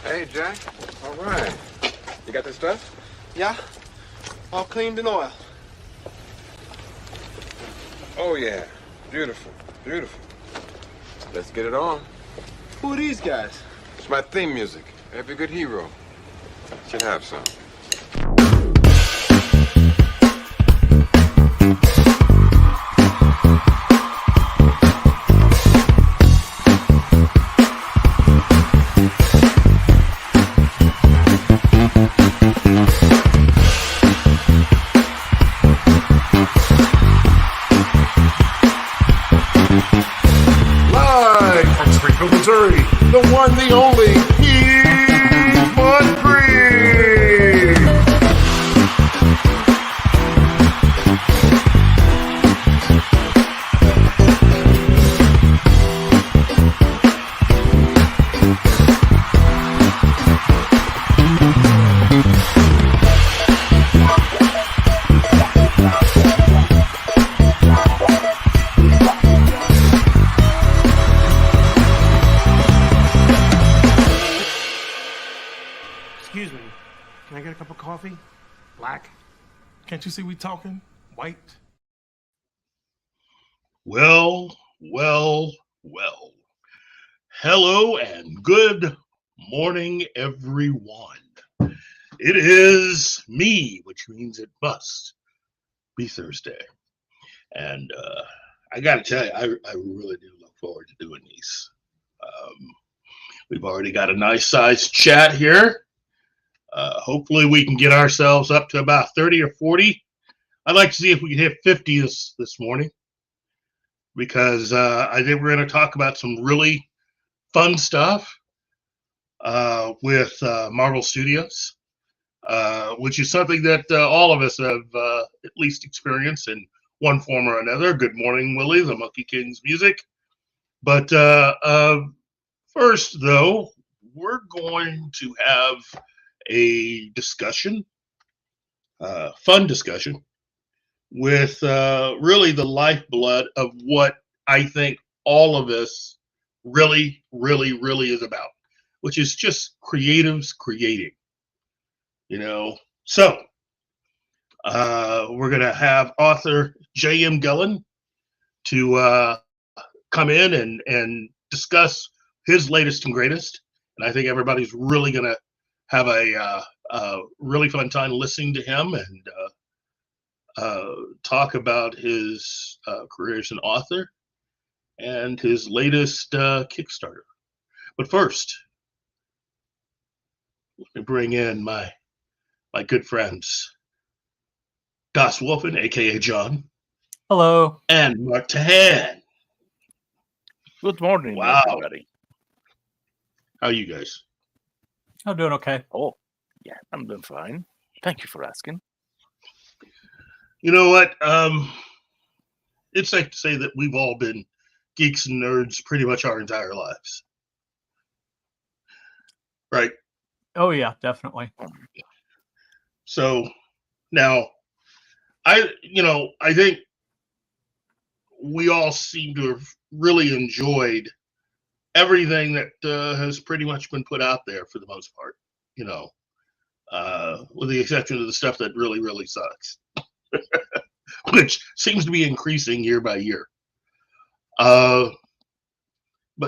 Hey, Jack. All right. You got this stuff? Yeah, all cleaned in oil. Oh, yeah. Beautiful. Beautiful. Let's get it on. Who are these guys? It's my theme music. Every good hero should have some. Missouri, the one, the only, Mud Creek. Excuse me, can I get a cup of coffee? Black? Can't you see we talking? White? Well. Hello and good morning, everyone. It is me, which means it must be Thursday. And I got to tell you, I really do look forward to doing these. We've already got a nice sized chat here. Hopefully we can get ourselves up to about 30 or 40. I'd like to see if we can hit 50 this morning, because I think we're going to talk about some really fun stuff with Marvel Studios, which is something that all of us have at least experienced in one form or another. Good morning, Willie, the Monkey King's music. But first, though, we're going to have a discussion, fun discussion, with really the lifeblood of what I think all of us really is about, which is just creatives creating, So we're going to have author J.M. Guillen to come in and discuss his latest and greatest. And I think everybody's really going to have a really fun time listening to him and talk about his career as an author and his latest Kickstarter. But first, let me bring in my good friends, Das Wolfen, aka John. Hello. And Martin. Good morning, wow. Everybody. How are you guys? I'm doing okay. Oh, yeah, I'm doing fine. Thank you for asking. You know what? It's safe to say that we've all been geeks and nerds pretty much our entire lives. Right? Oh, yeah, definitely. So now, I think we all seem to have really enjoyed everything that has pretty much been put out there for the most part, with the exception of the stuff that really sucks, which seems to be increasing year by year. But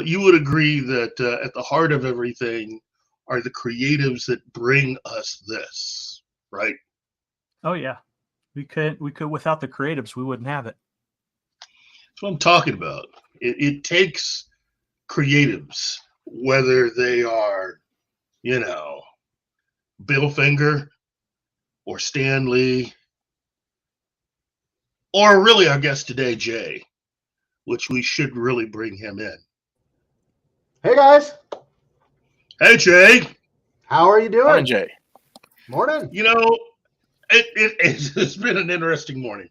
you would agree that at the heart of everything are the creatives that bring us this, right? Oh, yeah. We could without the creatives, we wouldn't have it. That's what I'm talking about. It takes creatives, whether they are, Bill Finger or Stan Lee, or really our guest today, Jay, which we should really bring him in. Hey guys. Hey Jay. How are you doing? Morning, Jay. Morning. It's been an interesting morning.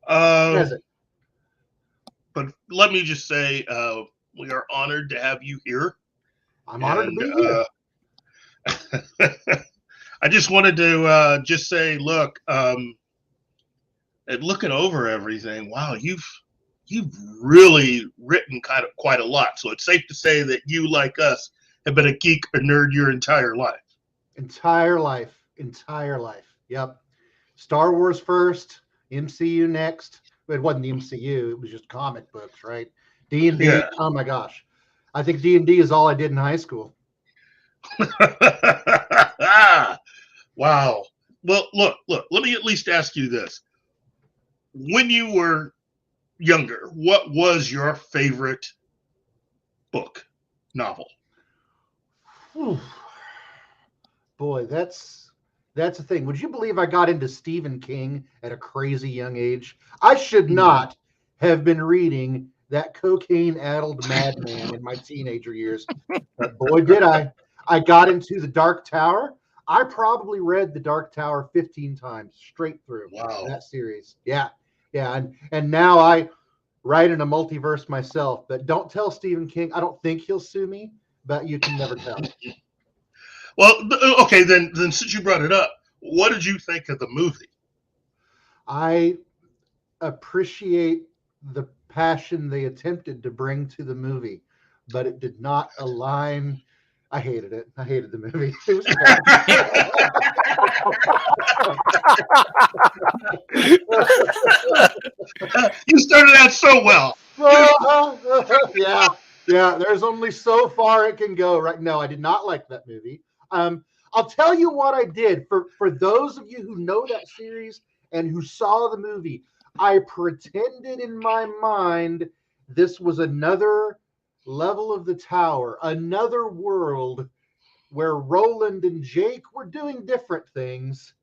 Is it? But let me just say, we are honored to have you here. I'm honored to be here. I just wanted to just say, look, at looking over everything, wow, you've really written quite a lot. So it's safe to say that you, like us, have been a geek or nerd your entire life. Entire life. Yep. Star Wars first, MCU next. It wasn't the MCU, it was just comic books, right? D&D. Yeah. Oh my gosh. I think D&D is all I did in high school. Wow. Well, look, let me at least ask you this. When you were younger, what was your favorite book, novel? Whew. Boy, that's the thing. Would you believe I got into Stephen King at a crazy young age? I should not have been reading that cocaine-addled madman in my teenager years. But boy, did I. I got into The Dark Tower. I probably read The Dark Tower 15 times straight through. Wow. That series. Yeah. And now I write in a multiverse myself. But don't tell Stephen King. I don't think he'll sue me, but you can never tell. Well, okay, then since you brought it up, what did you think of the movie? I appreciate the passion they attempted to bring to the movie, but it did not align. I hated it. I hated the movie. It was You started out so well. Yeah. There's only so far it can go. Right? No, I did not like that movie. I'll tell you what I did for those of you who know that series and who saw the movie. I pretended in my mind this was another level of the tower, another world where Roland and Jake were doing different things.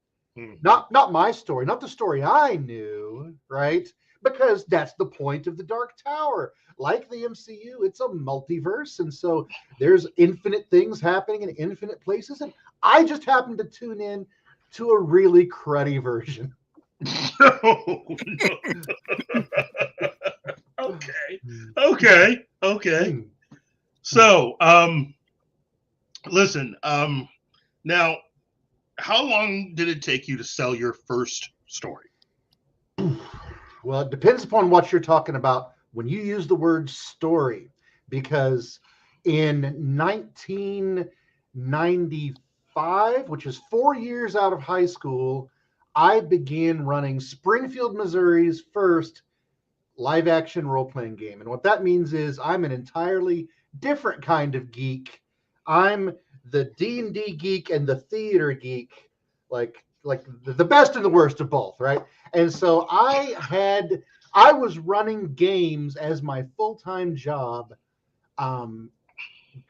Not my story, not the story I knew, right? Because that's the point of the Dark Tower. Like the MCU, it's a multiverse, and so there's infinite things happening in infinite places, and I just happened to tune in to a really cruddy version. Okay. So, listen, now, how long did it take you to sell your first story? Well, it depends upon what you're talking about when you use the word story, because in 1995, which is 4 years out of high school, I began running Springfield, Missouri's first live action role-playing game. And what that means is I'm an entirely different kind of geek. I'm the D&D geek and the theater geek, like the best and the worst of both, right? And so I was running games as my full-time job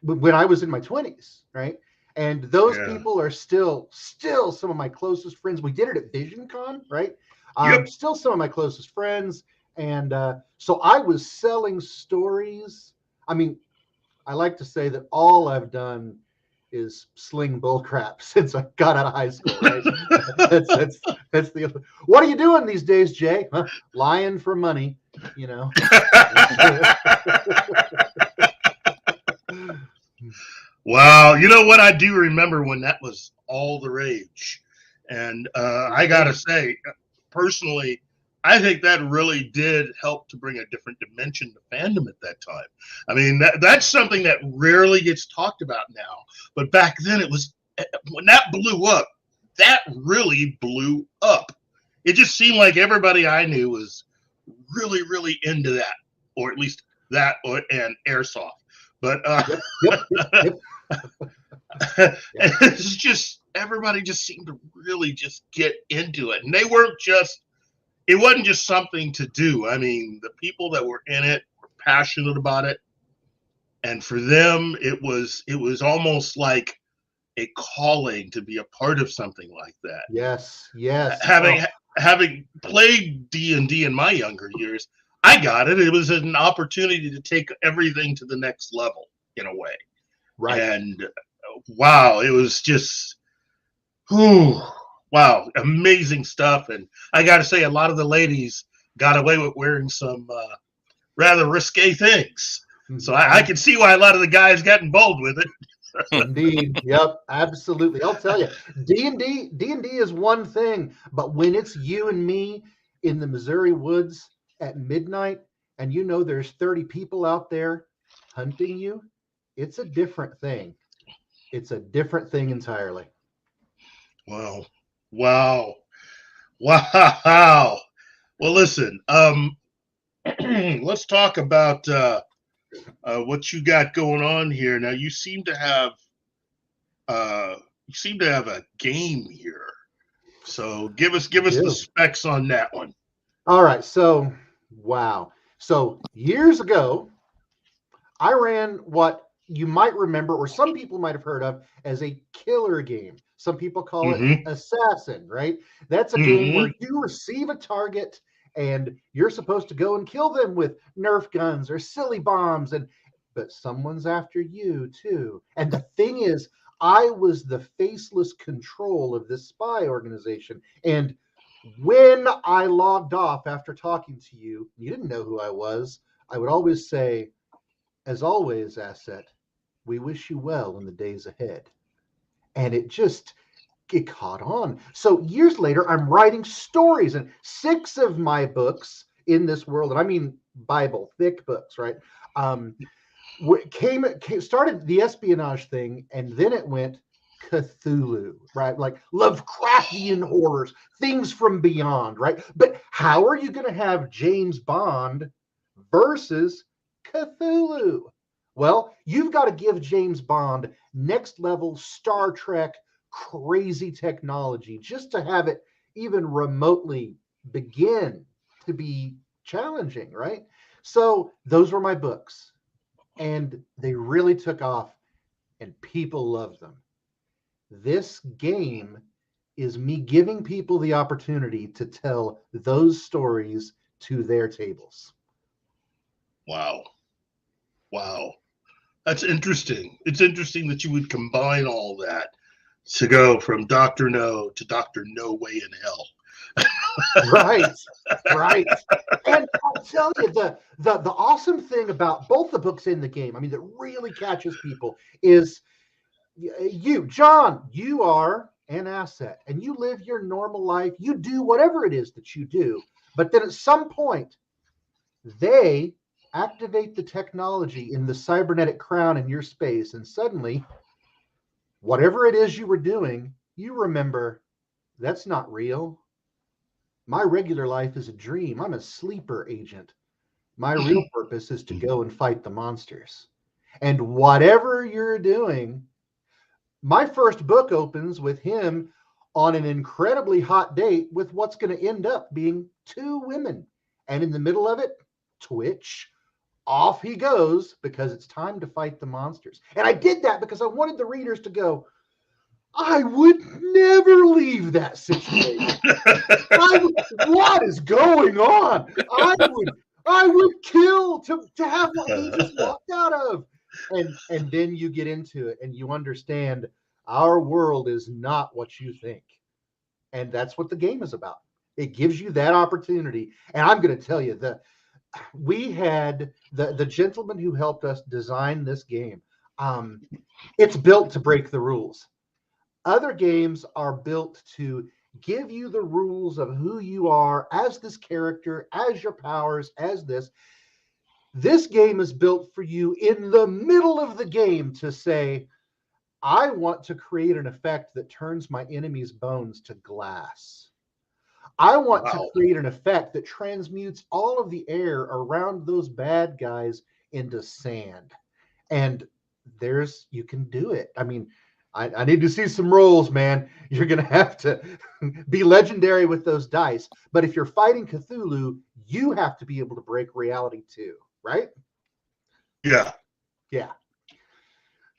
when I was in my 20s, right? And those people are still some of my closest friends. We did it at VisionCon, right? Still some of my closest friends. And so I was selling stories. I mean, I like to say that all I've done is sling bullcrap since I got out of high school, right? that's the. What are you doing these days, Jay? Huh? Lying for money, you know. Wow, you know what? I do remember when that was all the rage, and I gotta say, personally, I think that really did help to bring a different dimension to fandom at that time. I mean, that's something that rarely gets talked about now. But back then, it was when that blew up. That really blew up. It just seemed like everybody I knew was really, really into that, or at least that, and airsoft. But it's just everybody just seemed to really just get into it, and they weren't just. It wasn't just something to do. I mean, the people that were in it were passionate about it. And for them, it was almost like a calling to be a part of something like that. Yes. Having played D&D in my younger years, I got it. It was an opportunity to take everything to the next level in a way. Right. And wow, it was just, wow, amazing stuff. And I got to say, a lot of the ladies got away with wearing some rather risque things. So I can see why a lot of the guys got involved with it. Indeed. Yep, absolutely. I'll tell you, D&D is one thing, but when it's you and me in the Missouri woods at midnight, and you know there's 30 people out there hunting you, it's a different thing. It's a different thing entirely. Wow. Wow. Wow. Well, listen, let's talk about what you got going on here. Now, you seem to have a game here. So give us the specs on that one. All right. So, wow. So years ago, I ran what you might remember, or some people might have heard of, as a killer game. Some people call it Assassin, right? That's a game where you receive a target and you're supposed to go and kill them with Nerf guns or silly bombs, but someone's after you too. And the thing is, I was the faceless control of this spy organization. And when I logged off after talking to you, you didn't know who I was. I would always say, as always, Asset, we wish you well in the days ahead. And it caught on. So years later, I'm writing stories, and 6 of my books in this world, and I mean Bible, thick books, right? Started the espionage thing, and then it went Cthulhu, right? Like Lovecraftian horrors, things from beyond, right? But how are you going to have James Bond versus Cthulhu? Well, you've got to give James Bond next level Star Trek crazy technology just to have it even remotely begin to be challenging, right? So those were my books, and they really took off, and people loved them. This game is me giving people the opportunity to tell those stories to their tables. Wow. That's interesting. It's interesting that you would combine all that to go from Dr. No to Dr. No Way in Hell. Right. And I'll tell you, the awesome thing about both the books in the game, I mean, that really catches people is you, John, you are an asset and you live your normal life. You do whatever it is that you do. But then at some point, they activate the technology in the cybernetic crown in your space, and suddenly, whatever it is you were doing, you remember, that's not real. My regular life is a dream. I'm a sleeper agent. My real purpose is to go and fight the monsters. And whatever you're doing, my first book opens with him on an incredibly hot date with what's going to end up being 2 women. And in the middle of it, twitch, off he goes, because it's time to fight the monsters. And I did that because I wanted the readers to go, I would never leave that situation. What is going on? I would kill to have what he just walked out of. And then you get into it and you understand our world is not what you think. And that's what the game is about. It gives you that opportunity. And I'm going to tell you, we had the gentleman who helped us design this game. It's built to break the rules. Other games are built to give you the rules of who you are as this character, as your powers, as this. This game is built for you in the middle of the game to say, I want to create an effect that turns my enemy's bones to glass. I want to create an effect that transmutes all of the air around those bad guys into sand. And you can do it. I mean, I need to see some rolls, man. You're going to have to be legendary with those dice. But if you're fighting Cthulhu, you have to be able to break reality too, right? Yeah.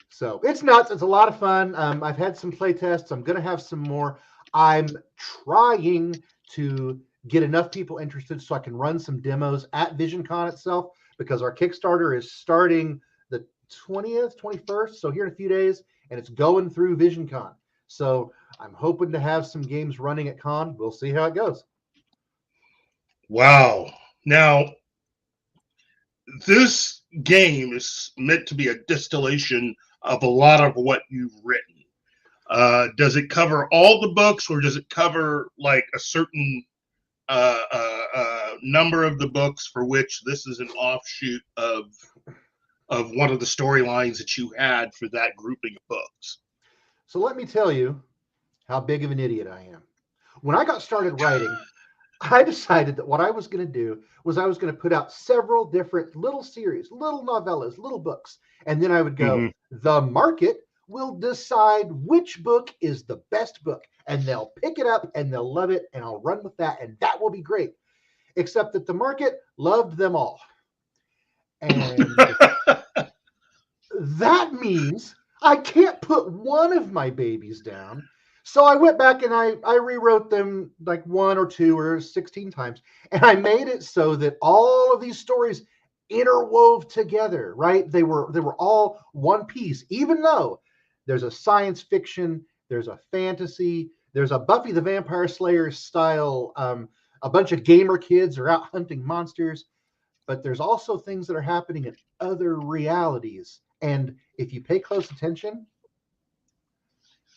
So it's nuts. It's a lot of fun. I've had some play tests. I'm going to have some more. I'm trying to get enough people interested so I can run some demos at VisionCon itself, because our Kickstarter is starting the 20th, 21st. So here in a few days, and it's going through VisionCon. So I'm hoping to have some games running at con. We'll see how it goes. Wow. Now, this game is meant to be a distillation of a lot of what you've written. Does it cover all the books, or does it cover like a certain number of the books for which this is an offshoot of of one of the storylines that you had for that grouping of books. So let me tell you how big of an idiot I am. When I got started writing, I decided that what I was going to do was I was going to put out several different little series, little novellas, little books. And then I would go, the market will decide which book is the best book. And they'll pick it up and they'll love it. And I'll run with that. And that will be great. Except that the market loved them all. And that means I can't put one of my babies down. So I went back and I rewrote them like 1 or 2 or 16 times. And I made it so that all of these stories interwove together, right? They were all one piece, even though there's a science fiction, there's a fantasy, there's a Buffy the Vampire Slayer style, a bunch of gamer kids are out hunting monsters, but there's also things that are happening in other realities. And if you pay close attention,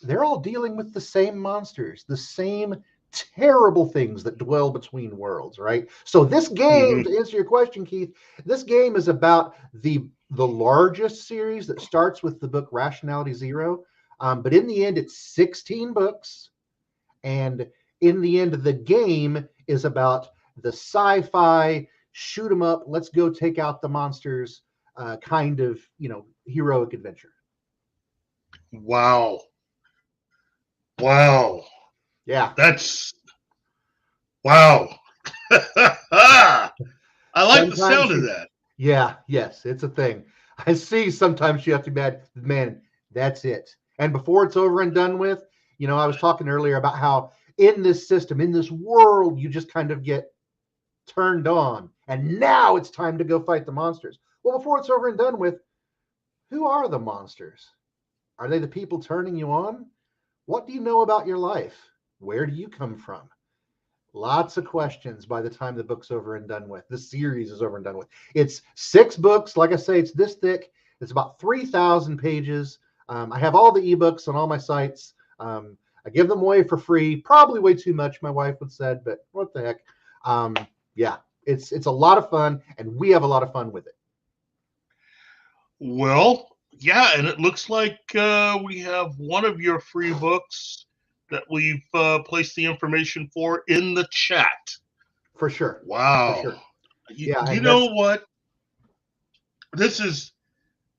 they're all dealing with the same monsters, the same terrible things that dwell between worlds, right? So this game, to answer your question, Keith, this game is about the largest series that starts with the book Rationality Zero. But in the end, it's 16 books. And in the end, the game is about the sci-fi, shoot 'em up, let's go take out the monsters kind of, heroic adventure. Wow. Wow. Yeah. That's wow. I like the sound of that. Yeah, yes, it's a thing. I see sometimes you have to be man, that's it. And before it's over and done with, I was talking earlier about how in this system, in this world, you just kind of get turned on. And now it's time to go fight the monsters. Well, before it's over and done with, who are the monsters? Are they the people turning you on? What do you know about your life? Where do you come from? Lots of questions by the time the book's over and done with. The series is over and done with. It's 6 books. Like I say, it's this thick. It's about 3,000 pages. I have all the ebooks on all my sites. I give them away for free. Probably way too much, my wife would said, but what the heck. Yeah, it's a lot of fun, and we have a lot of fun with it. Well, yeah, and it looks like we have one of your free books that we've placed the information for in the chat. For sure. Wow. For sure. You know what? This is,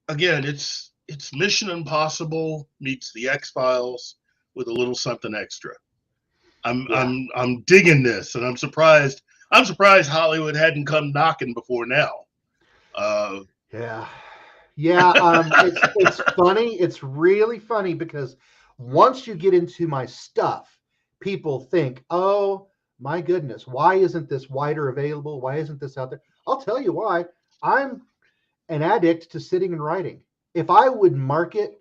again, it's Mission Impossible meets the X-Files with a little something extra. I'm digging this, and I'm surprised Hollywood hadn't come knocking before now. It's funny. It's really funny because once you get into my stuff, people think, oh my goodness, why isn't this wider available? Why isn't this out there? I'll tell you why. I'm an addict to sitting and writing. If I would market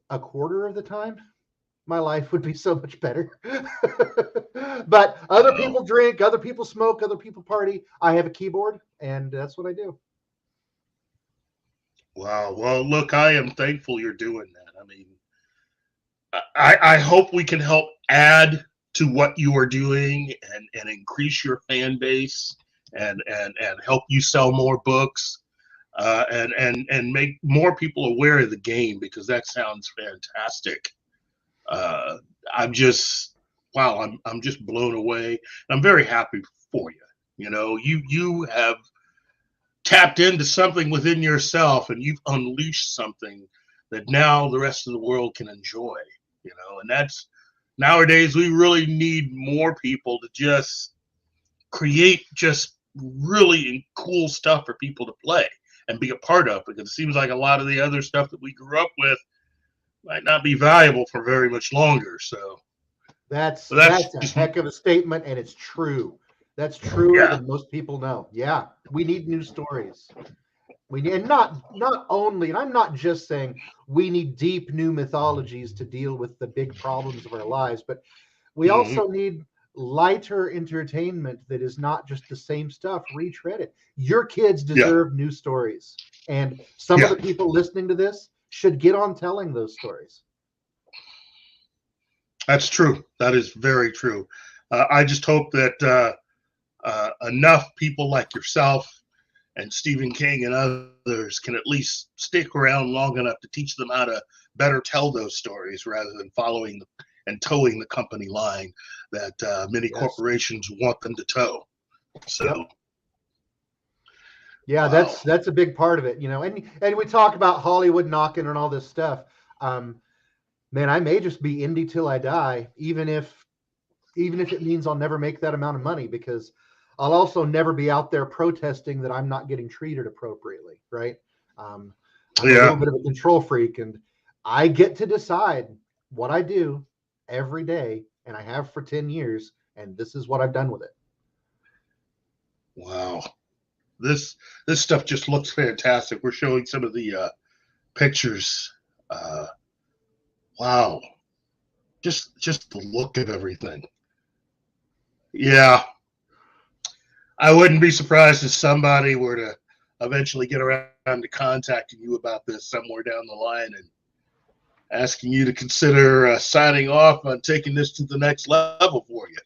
a quarter of the time, my life would be so much better. But other people drink, other people smoke, other people party. I have a keyboard, and that's what I do. Wow. Well, look, I am thankful you're doing that. I mean, I hope we can help add to what you are doing and increase your fan base and help you sell more books and make more people aware of the game, because that sounds fantastic. I'm just blown away. I'm very happy for you. You have tapped into something within yourself, and you've unleashed something that now the rest of the world can enjoy, and that's nowadays we really need more people to just create just really cool stuff for people to play and be a part of, because it seems like a lot of the other stuff that we grew up with might not be valuable for very much longer. So that's a heck of a statement, and it's true. That's truer than most people know. Yeah, we need new stories. We need, and not only, and I'm not just saying we need deep new mythologies to deal with the big problems of our lives, but we also need lighter entertainment that is not just the same stuff retreaded. Your kids deserve new stories, and some of the people listening to this should get on telling those stories. That's true. That is very true. I just hope that enough people like yourself and Stephen King and others can at least stick around long enough to teach them how to better tell those stories rather than following and towing the company line that many corporations want them to tow. So, yeah, wow. that's a big part of it, and we talk about Hollywood knocking and all this stuff. Man, I may just be indie till I die, even if it means I'll never make that amount of money, because I'll also never be out there protesting that I'm not getting treated appropriately, right? I'm a little bit of a control freak, and I get to decide what I do every day, and I have for 10 years, and this is what I've done with it. Wow. This stuff just looks fantastic. We're showing some of the pictures. Wow. Just the look of everything. Yeah. I wouldn't be surprised if somebody were to eventually get around to contacting you about this somewhere down the line and asking you to consider signing off on taking this to the next level for you.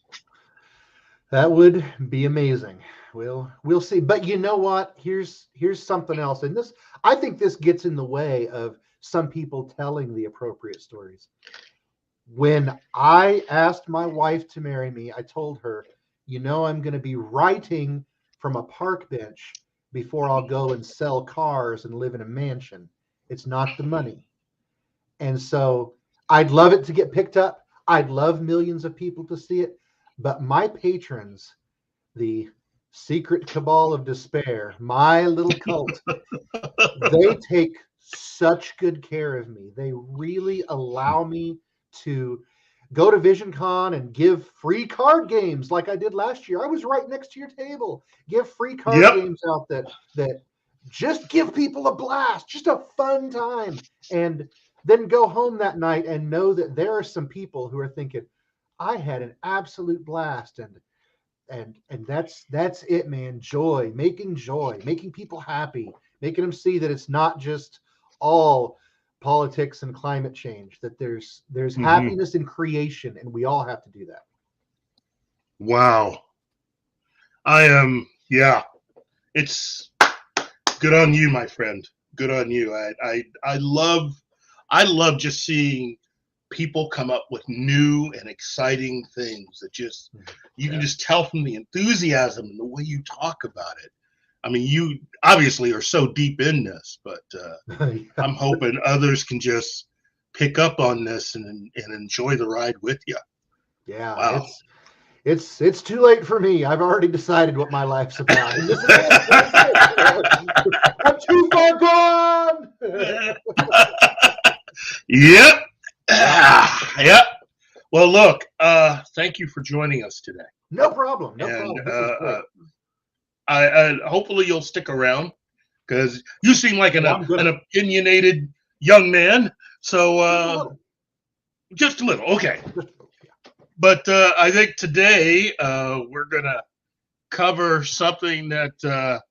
That would be amazing. We'll see. But you know what? Here's something else. And I think this gets in the way of some people telling the appropriate stories. When I asked my wife to marry me, I told her, I'm going to be writing from a park bench before I'll go and sell cars and live in a mansion. It's not the money. And so I'd love it to get picked up. I'd love millions of people to see it. But my patrons, the secret cabal of despair, my little cult, they take such good care of me. They really allow me to go to VisionCon and give free card games like I did last year. I was right next to your table. Give free card games out that just give people a blast, just a fun time. And then go home that night and know that there are some people who are thinking, I had an absolute blast. And that's it, man. Making people happy, making them see that it's not just all politics and climate change, that there's happiness in creation, and we all have to do that. Wow. It's good on you, my friend. Good on you. I love just seeing people come up with new and exciting things that just you can just tell from the enthusiasm and the way you talk about it. I mean, you obviously are so deep in this, but I'm hoping others can just pick up on this and enjoy the ride with you. Yeah, wow. It's too late for me. I've already decided what my life's about. And this is I'm too far gone. Yep. Yep. Well, look, thank you for joining us today. No problem. No problem. This is great. I hopefully you'll stick around because you seem like an opinionated young man. So just a little. Okay. But I think today we're going to cover something that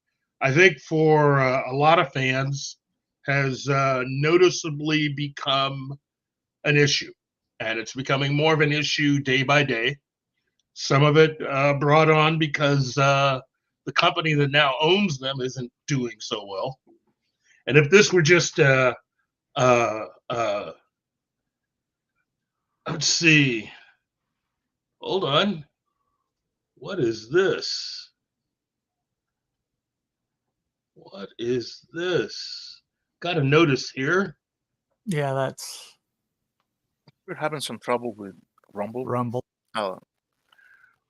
I think for a lot of fans has noticeably become an issue. And it's becoming more of an issue day by day. Some of it brought on because the company that now owns them isn't doing so well. And if this were just let's see. Hold on. What is this? What is this? Got a notice here. Yeah, We're having some trouble with Rumble. Rumble.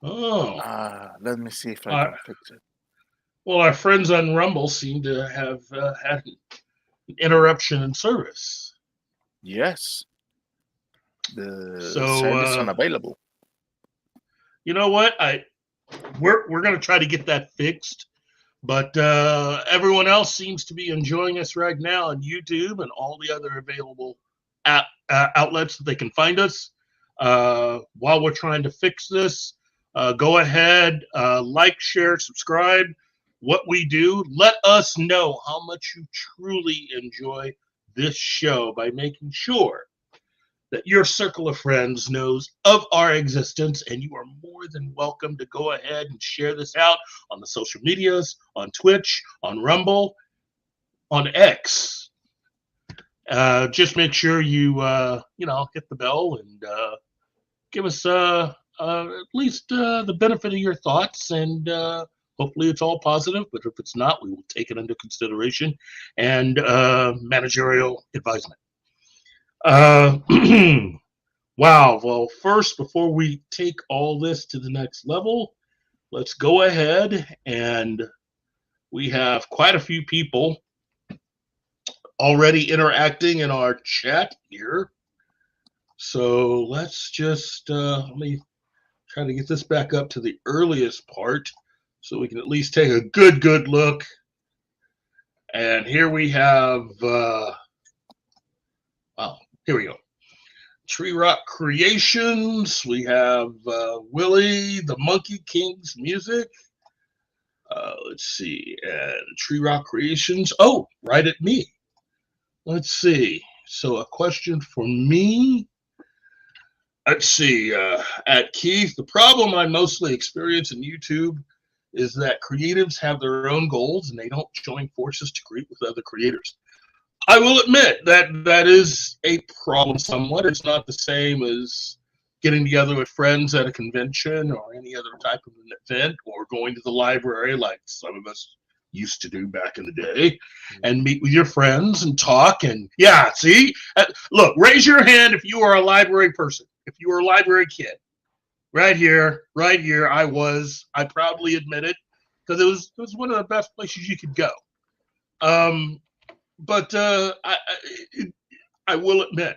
Let me see if I can fix it. Well, our friends on Rumble seem to have had an interruption in service. Yes. The service unavailable. You know what? We're going to try to get that fixed, but everyone else seems to be enjoying us right now on YouTube and all the other available outlets that they can find us. While we're trying to fix this, go ahead, like, share, subscribe. What we do, let us know how much you truly enjoy this show by making sure that your circle of friends knows of our existence, and you are more than welcome to go ahead and share this out on the social medias, on Twitch, on Rumble, on X. Just make sure you hit the bell and give us at least the benefit of your thoughts, and hopefully it's all positive, but if it's not, we will take it into consideration and managerial advisement. Wow. Well, first, before we take all this to the next level, let's go ahead, and we have quite a few people already interacting in our chat here. So let's just let me try to get this back up to the earliest part so we can at least take a good look. And here we have here we go. Tree Rock Creations. We have Willie, the Monkey King's music. Let's see. And Tree Rock Creations. Oh, right at me. Let's see. So a question for me. Let's see. At Keith, the problem I mostly experience in YouTube is that creatives have their own goals and they don't join forces to create with other creators. I will admit that is a problem somewhat. It's not the same as getting together with friends at a convention or any other type of an event, or going to the library like some of us used to do back in the day, and meet with your friends and talk. And yeah, see, look, raise your hand if you are a library person, if you are a library kid. Right here, I proudly admit it, because it was one of the best places you could go. But I will admit,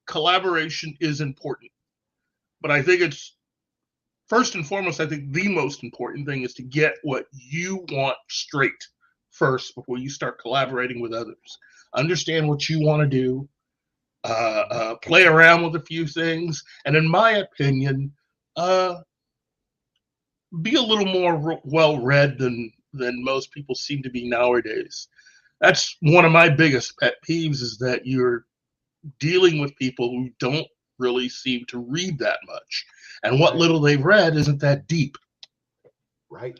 collaboration is important. But I think it's, first and foremost, I think the most important thing is to get what you want straight first before you start collaborating with others. Understand what you want to do, play around with a few things, and in my opinion, be a little more well-read than most people seem to be nowadays. That's one of my biggest pet peeves, is that you're dealing with people who don't really seem to read that much, and what little they've read isn't that deep. Right.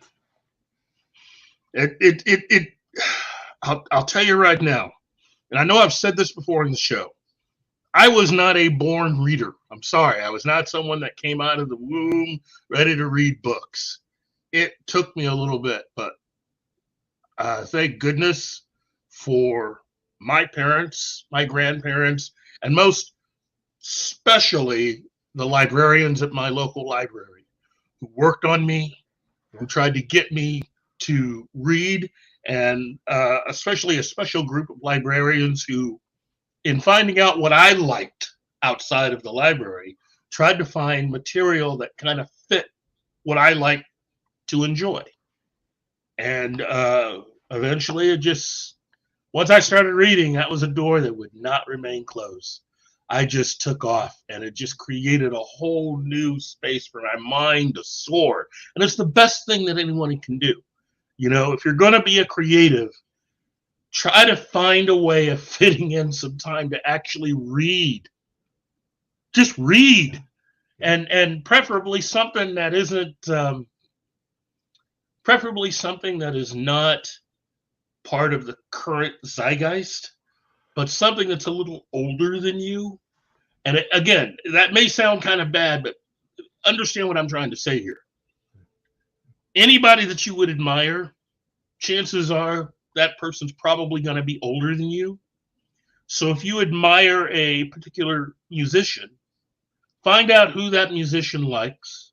I'll tell you right now, and I know I've said this before in the show, I was not a born reader. I'm sorry. I was not someone that came out of the womb ready to read books. It took me a little bit, but thank goodness for my parents, my grandparents, and most especially the librarians at my local library who worked on me, who tried to get me to read, and especially a special group of librarians who, in finding out what I liked outside of the library, tried to find material that kind of fit what I like to enjoy. And eventually it just, once I started reading, that was a door that would not remain closed. I just took off, and it just created a whole new space for my mind to soar. And it's the best thing that anyone can do. You know, if you're going to be a creative, try to find a way of fitting in some time to actually read. Just read. And preferably something that isn't, preferably something that is not part of the current zeitgeist, but something that's a little older than you. And again, that may sound kind of bad, but understand what I'm trying to say here. Anybody that you would admire, chances are that person's probably going to be older than you. So if you admire a particular musician, find out who that musician likes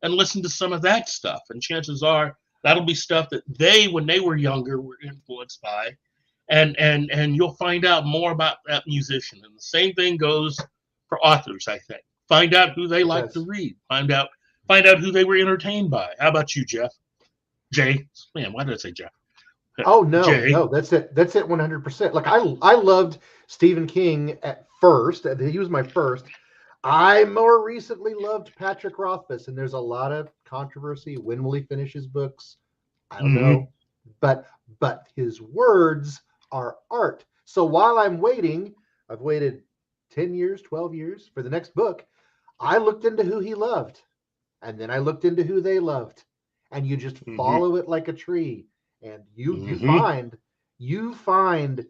and listen to some of that stuff. And chances are that'll be stuff that they, when they were younger, were influenced by. And you'll find out more about that musician. And the same thing goes for authors, I think. Find out who they like to read. Find out who they were entertained by. How about you, Jeff? Jay? Man, why did I say Jeff? Oh no, Jay. no, that's it 100%. Like I loved Stephen King at first. He was my first. I more recently loved Patrick Rothfuss, and there's a lot of controversy. When will he finish his books? I don't know. But his words are art. So while I'm waiting, I've waited 10 years, 12 years for the next book, I looked into who he loved. And then I looked into who they loved. And you just follow it like a tree. And you find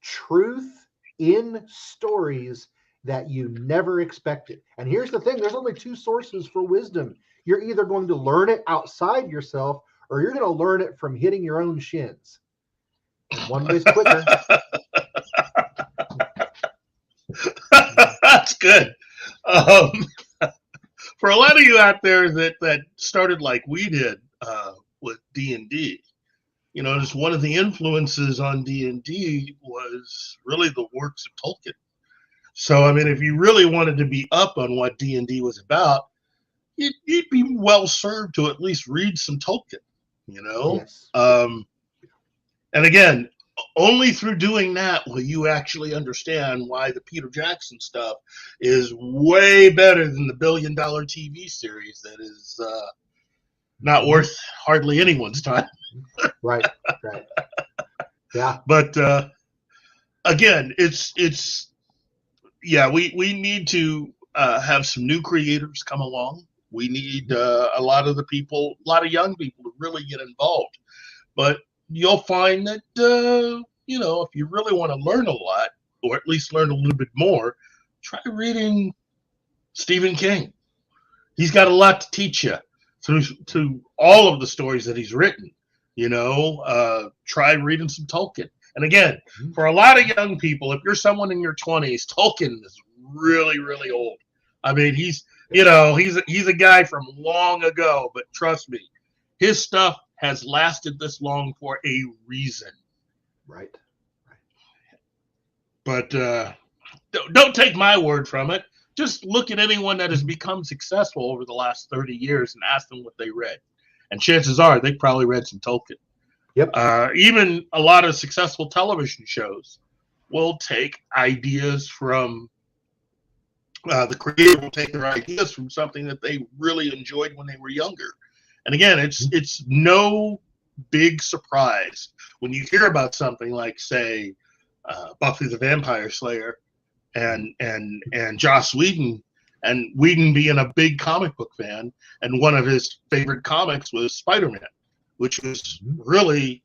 truth in stories that you never expected. And here's the thing, there's only two sources for wisdom. You're either going to learn it outside yourself, or you're going to learn it from hitting your own shins. One way's quicker. That's good. For a lot of you out there that started like we did with D&D, just one of the influences on D&D was really the works of Tolkien. So, I mean, if you really wanted to be up on what D&D was about, you'd be well served to at least read some Tolkien, Yes. And again, only through doing that will you actually understand why the Peter Jackson stuff is way better than the $1 billion TV series that is not worth hardly anyone's time. Right. Yeah. But again, we need to have some new creators come along. We need a lot of young people to really get involved. But you'll find that, if you really want to learn a lot, or at least learn a little bit more, try reading Stephen King. He's got a lot to teach you through all of the stories that he's written. Try reading some Tolkien. And again, for a lot of young people, if you're someone in your 20s, Tolkien is really, really old. I mean, he's a guy from long ago, but trust me, his stuff has lasted this long for a reason. Right. But don't take my word from it. Just look at anyone that has become successful over the last 30 years and ask them what they read. And chances are they probably read some Tolkien. Yep. Even a lot of successful television shows will take ideas from the creator will take their ideas from something that they really enjoyed when they were younger. And again, it's no big surprise when you hear about something like, say, Buffy the Vampire Slayer and Joss Whedon, and Whedon being a big comic book fan, and one of his favorite comics was Spider-Man, which was really,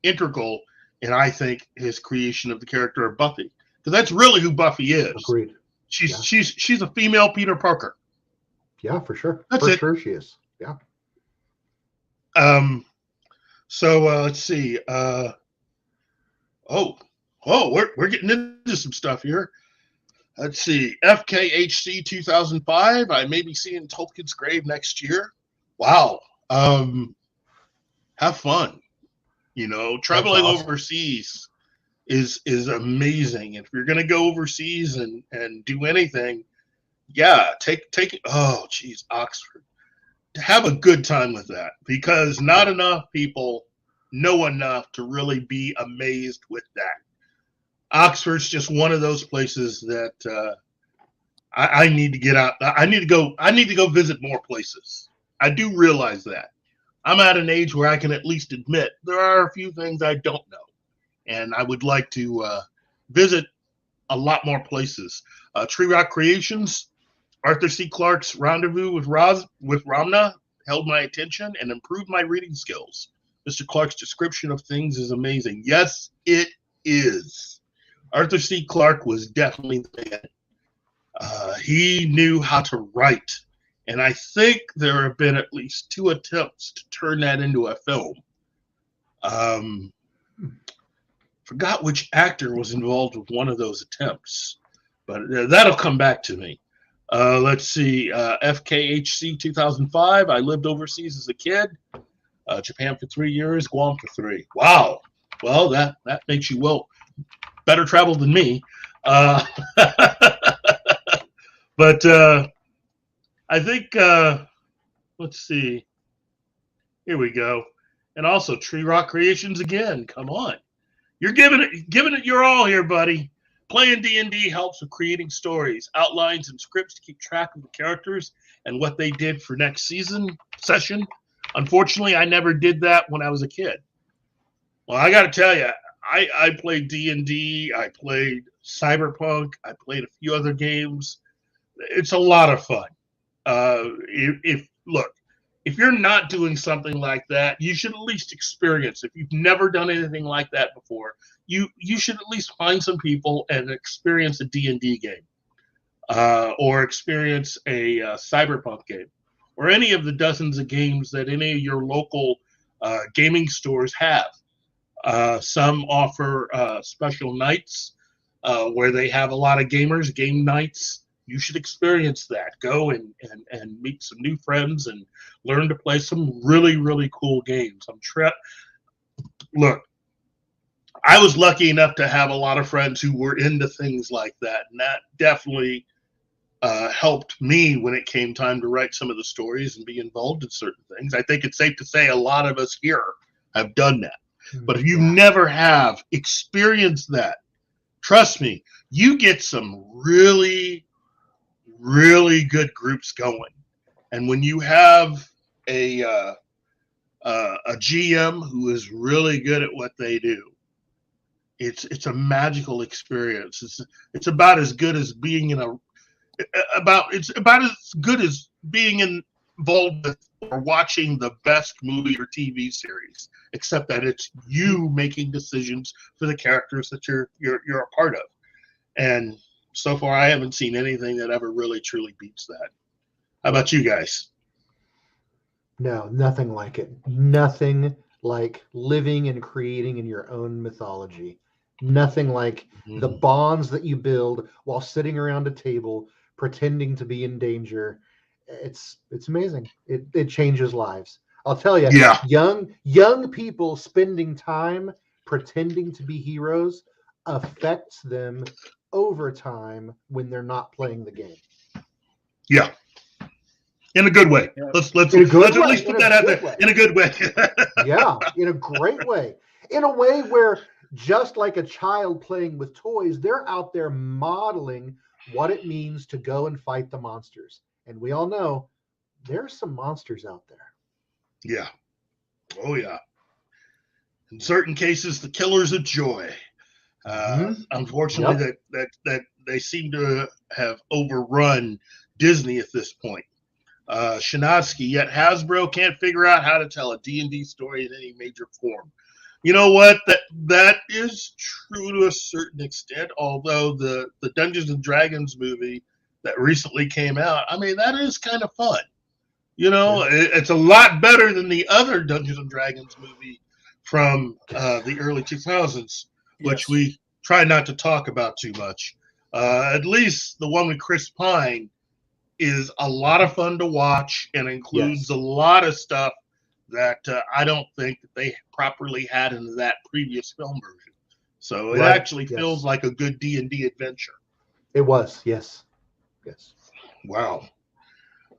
integral in, I think, his creation of the character of Buffy, because that's really who Buffy is. Agreed. She's a female Peter Parker. Yeah, for sure. That's for it. sure she is. Yeah. So let's see. We're getting into some stuff here. Let's see. FKHC 2005. I may be seeing Tolkien's grave next year. Wow. Have fun. Traveling overseas is amazing. If you're gonna go overseas and do anything, take it. Oh, geez, Oxford. Have a good time with that, because not enough people know enough to really be amazed with that. Oxford's just one of those places that I need to get out. I need to go visit more places. I do realize that. I'm at an age where I can at least admit there are a few things I don't know, and I would like to visit a lot more places. Tree Rock Creations, Arthur C. Clarke's Rendezvous with Ramna held my attention and improved my reading skills. Mr. Clarke's description of things is amazing. Yes, it is. Arthur C. Clarke was definitely the man. He knew how to write, and I think there have been at least 2 attempts to turn that into a film. Forgot which actor was involved with one of those attempts, but that'll come back to me. Let's see. FKHC 2005. I lived overseas as a kid. Japan for 3 years, Guam for 3. Wow. Well, that makes you better travel than me. But I think let's see. Here we go. And also Tree Rock Creations again. Come on. You're giving it your all here, buddy. Playing D&D helps with creating stories, outlines, and scripts to keep track of the characters and what they did for next session. Unfortunately, I never did that when I was a kid. Well, I got to tell you, I played D&D. I played Cyberpunk. I played a few other games. It's a lot of fun. If you're not doing something like that, you should at least experience. If you've never done anything like that before, you should at least find some people and experience a D&D game, or experience a Cyberpunk game, or any of the dozens of games that any of your local gaming stores have. Some offer special nights where they have a lot of gamers, game nights. You should experience that. Go and meet some new friends and learn to play some really, really cool games. Look, I was lucky enough to have a lot of friends who were into things like that, and that definitely helped me when it came time to write some of the stories and be involved in certain things. I think it's safe to say a lot of us here have done that. But if you never have experienced that, trust me, you get some really, really good groups going. And when you have a GM who is really good at what they do, it's a magical experience. It's about as good as being it's about as good as being involved with or watching the best movie or TV series, except that it's you making decisions for the characters that you're a part of. And so far, I haven't seen anything that ever really truly beats that. How about you guys? No, nothing like it. Nothing like living and creating in your own mythology. Nothing like the bonds that you build while sitting around a table pretending to be in danger. It's amazing. It changes lives. I'll tell you, young people spending time pretending to be heroes affects them over time when they're not playing the game. Yeah. In a good way. Yeah. Let's at least put that out there. In a good way. Yeah, in a great way. In a way where, just like a child playing with toys, they're out there modeling what it means to go and fight the monsters. And we all know there's some monsters out there. Yeah. Oh, yeah. In certain cases, the killers of joy. Unfortunately, that they seem to have overrun Disney at this point. Shinatsky, yet Hasbro can't figure out how to tell a D&D story in any major form. You know what? That is true to a certain extent, although the Dungeons and Dragons movie that recently came out, I mean, that is kind of fun. You know, it's a lot better than the other Dungeons and Dragons movie from the early 2000s, which we try not to talk about too much. At least the one with Chris Pine is a lot of fun to watch and includes a lot of stuff that I don't think that they properly had in that previous film version. So it actually feels like a good D&D adventure. It was, yes. Wow.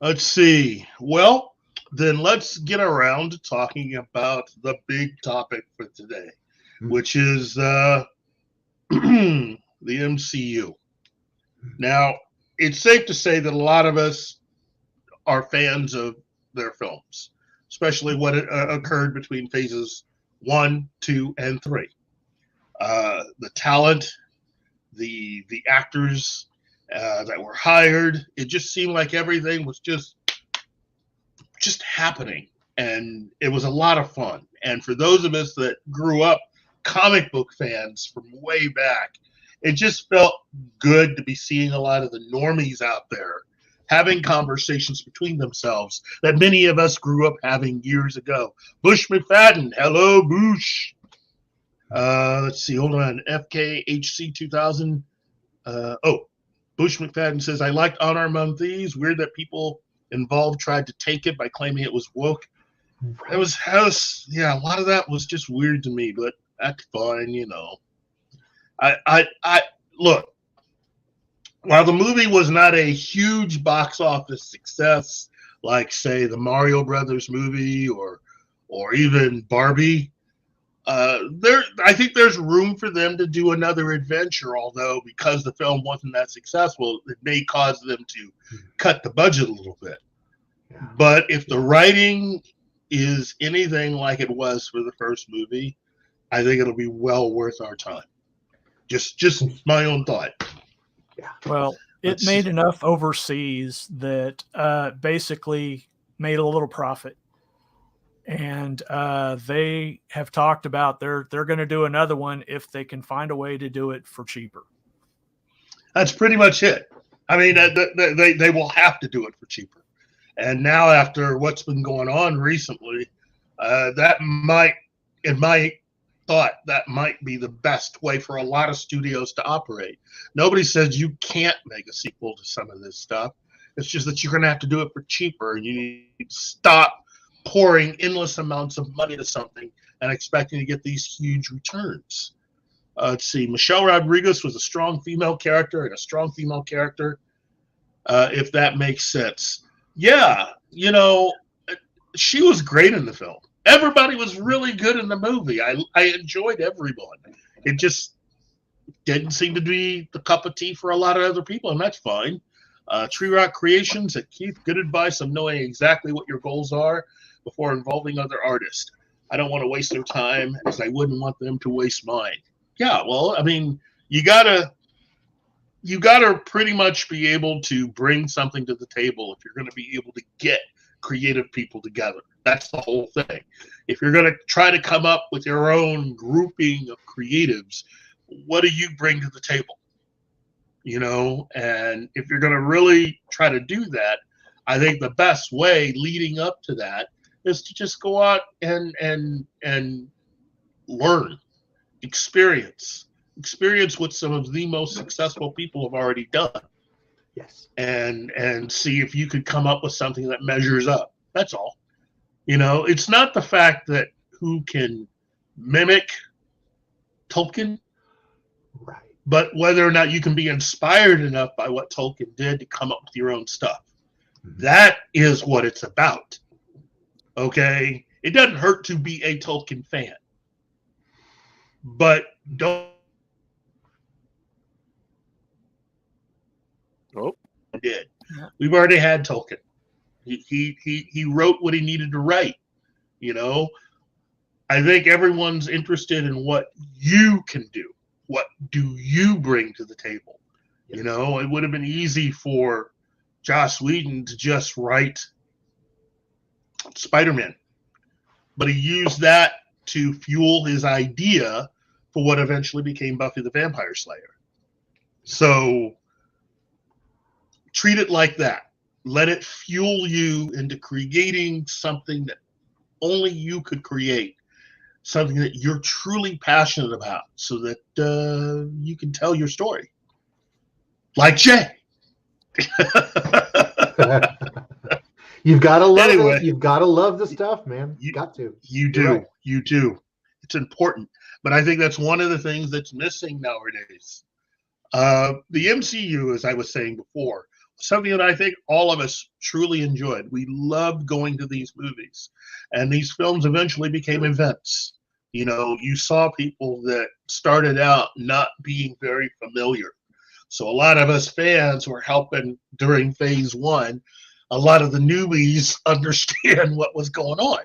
Let's see. Well, then let's get around to talking about the big topic for today, which is the MCU. Now, it's safe to say that a lot of us are fans of their films, especially what occurred between phases 1, 2, and 3. The talent, the actors that were hired, it just seemed like everything was just happening, and it was a lot of fun. And for those of us that grew up comic book fans from way back, it just felt good to be seeing a lot of the normies out there having conversations between themselves that many of us grew up having years ago. Bush McFadden, hello, Bush. Let's see, hold on. FKHC 2000. Bush McFadden says, I liked Honor Among Thieves. Weird that people involved tried to take it by claiming it was woke. It was a lot of that was just weird to me, but that's fine, you know. I look, while the movie was not a huge box office success, like say the Mario Brothers movie or even Barbie, I think there's room for them to do another adventure, although because the film wasn't that successful, it may cause them to cut the budget a little bit. Yeah. But if the writing is anything like it was for the first movie, I think it'll be well worth our time. Just my own thought. Well, it made enough overseas that basically made a little profit. And they have talked about they're going to do another one if they can find a way to do it for cheaper. That's pretty much it. I mean, they will have to do it for cheaper. And now, after what's been going on recently, that might be the best way for a lot of studios to operate. Nobody says you can't make a sequel to some of this stuff. It's just that you're going to have to do it for cheaper, and you need to stop pouring endless amounts of money to something and expecting to get these huge returns. Let's see. Michelle Rodriguez was a strong female character, if that makes sense. Yeah, she was great in the film. Everybody was really good in the movie. I enjoyed everyone. It just didn't seem to be the cup of tea for a lot of other people, and that's fine. Tree Rock Creations at Keith, good advice on knowing exactly what your goals are before involving other artists. I don't want to waste their time, as I wouldn't want them to waste mine. Yeah, well, I mean, you gotta pretty much be able to bring something to the table if you're going to be able to get creative people together. That's the whole thing. If you're going to try to come up with your own grouping of creatives, what do you bring to the table? And if you're going to really try to do that, I think the best way leading up to that is to just go out and learn, experience what some of the most successful people have already done. Yes. And see if you could come up with something that measures up. That's all. It's not the fact that who can mimic Tolkien, right, but whether or not you can be inspired enough by what Tolkien did to come up with your own stuff. That is what it's about. Okay? It doesn't hurt to be a Tolkien fan. But don't did. We've already had Tolkien. He wrote what he needed to write. I think everyone's interested in what you can do. What do you bring to the table? It would have been easy for Joss Whedon to just write Spider-Man, but he used that to fuel his idea for what eventually became Buffy the Vampire Slayer. So treat it like that. Let it fuel you into creating something that only you could create, something that you're truly passionate about, so that you can tell your story. Like Jay. You've got to love it. You've got to love the stuff, man. You got to. You do. Right. You do. It's important. But I think that's one of the things that's missing nowadays. The MCU, as I was saying before, something that I think all of us truly enjoyed. We loved going to these movies. And these films eventually became events. You saw people that started out not being very familiar. So a lot of us fans were helping during phase one. A lot of the newbies understand what was going on.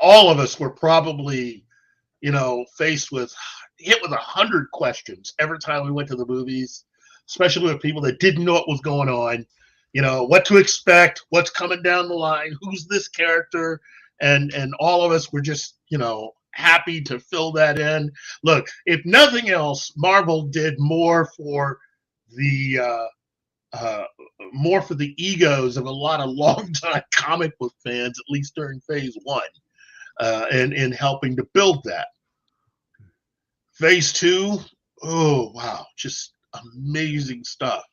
All of us were probably, hit with 100 questions every time we went to the movies, especially with people that didn't know what was going on, what to expect, what's coming down the line, who's this character, and all of us were just, happy to fill that in. Look, if nothing else, Marvel did more for the egos of a lot of longtime comic book fans, at least during phase one, and in helping to build that. Phase two, oh wow, just amazing stuff.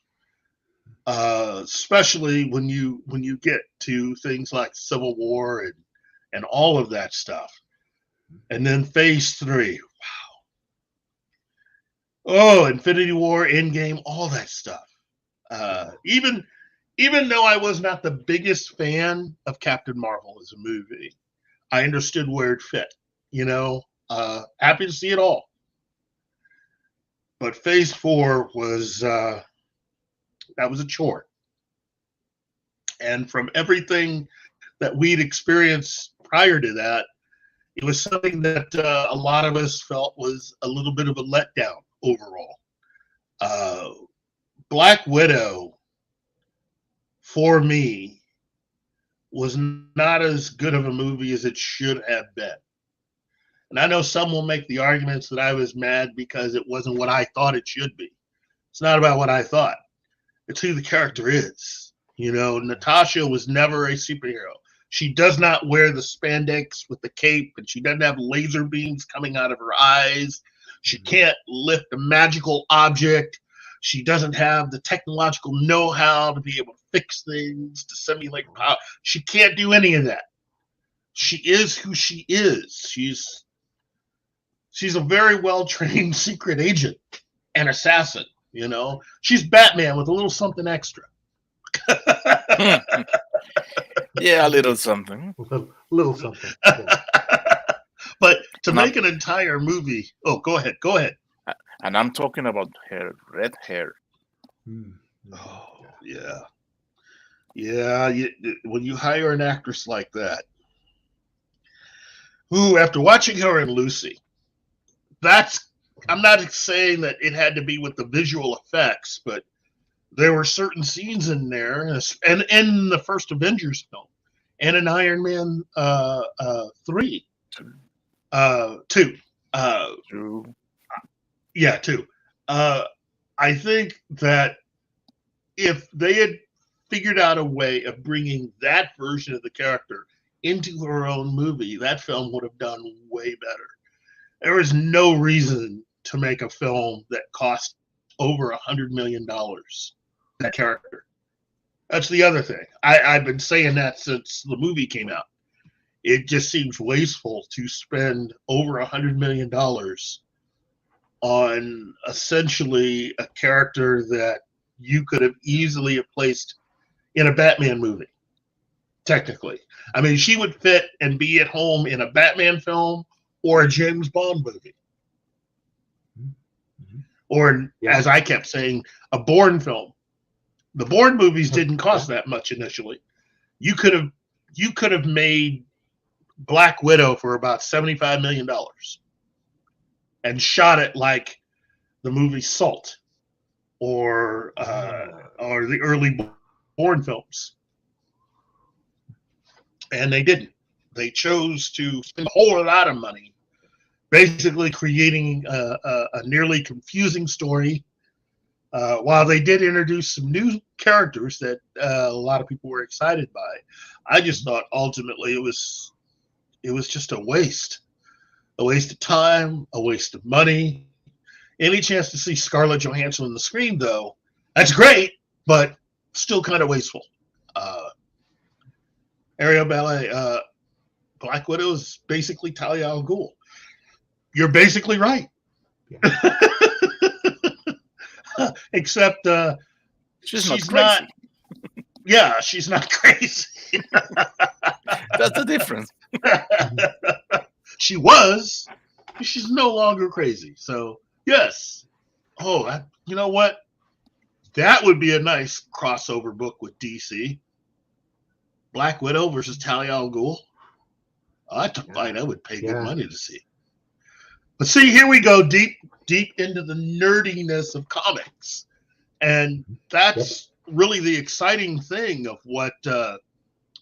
Especially when you get to things like Civil War and all of that stuff. And then phase three, wow. Oh, Infinity War, Endgame, all that stuff. Even though I was not the biggest fan of Captain Marvel as a movie, I understood where it fit. Happy to see it all. But phase four was that was a chore. And from everything that we'd experienced prior to that, it was something that a lot of us felt was a little bit of a letdown overall. Black Widow, for me, was not as good of a movie as it should have been. And I know some will make the arguments that I was mad because it wasn't what I thought it should be. It's not about what I thought. It's who the character is. You know, Natasha was never a superhero. She does not wear the spandex with the cape, and she doesn't have laser beams coming out of her eyes. She can't lift a magical object. She doesn't have the technological know-how to be able to fix things, to simulate power. She can't do any of that. She is who she is. She's a very well-trained secret agent and assassin, you know. She's Batman with a little something extra. Yeah, a little something. Little something. Yeah. But to make an entire movie, go ahead. And I'm talking about her red hair. Oh, yeah. Yeah, when you hire an actress like that, who, after watching her in Lucy, I'm not saying that it had to be with the visual effects, but there were certain scenes in there, and in the first Avengers film, and in Iron Man 3, 2. Yeah, 2. I think that if they had figured out a way of bringing that version of the character into her own movie, that film would have done way better. There was no reason to make a film that cost over $100 million. That character. That's the other thing. I've been saying that since the movie came out. It just seems wasteful to spend over $100 million on essentially a character that you could have easily placed in a Batman movie. Technically, I mean, she would fit and be at home in a Batman film or a James Bond movie. Or, as I kept saying, a Bourne film. The Bourne movies didn't cost that much initially. You could have made Black Widow for about $75 million and shot it like the movie Salt or the early Bourne films. And they didn't. They chose to spend a whole lot of money basically creating a nearly confusing story. While they did introduce some new characters that a lot of people were excited by, I just thought ultimately it was just a waste of time, a waste of money. Any chance to see Scarlett Johansson on the screen, though, that's great, but still kind of wasteful. Ariel Ballet, Black Widow is basically Talia al Ghul. You're basically right. Yeah. Except she's not crazy. Yeah, she's not crazy. That's the difference. She was. She's no longer crazy. So, yes. Oh, you know what? That would be a nice crossover book with DC. Black Widow versus Talia al Ghul. Oh, that's a fight I would pay good money to see. But see, here we go deep into the nerdiness of comics. And that's really the exciting thing of what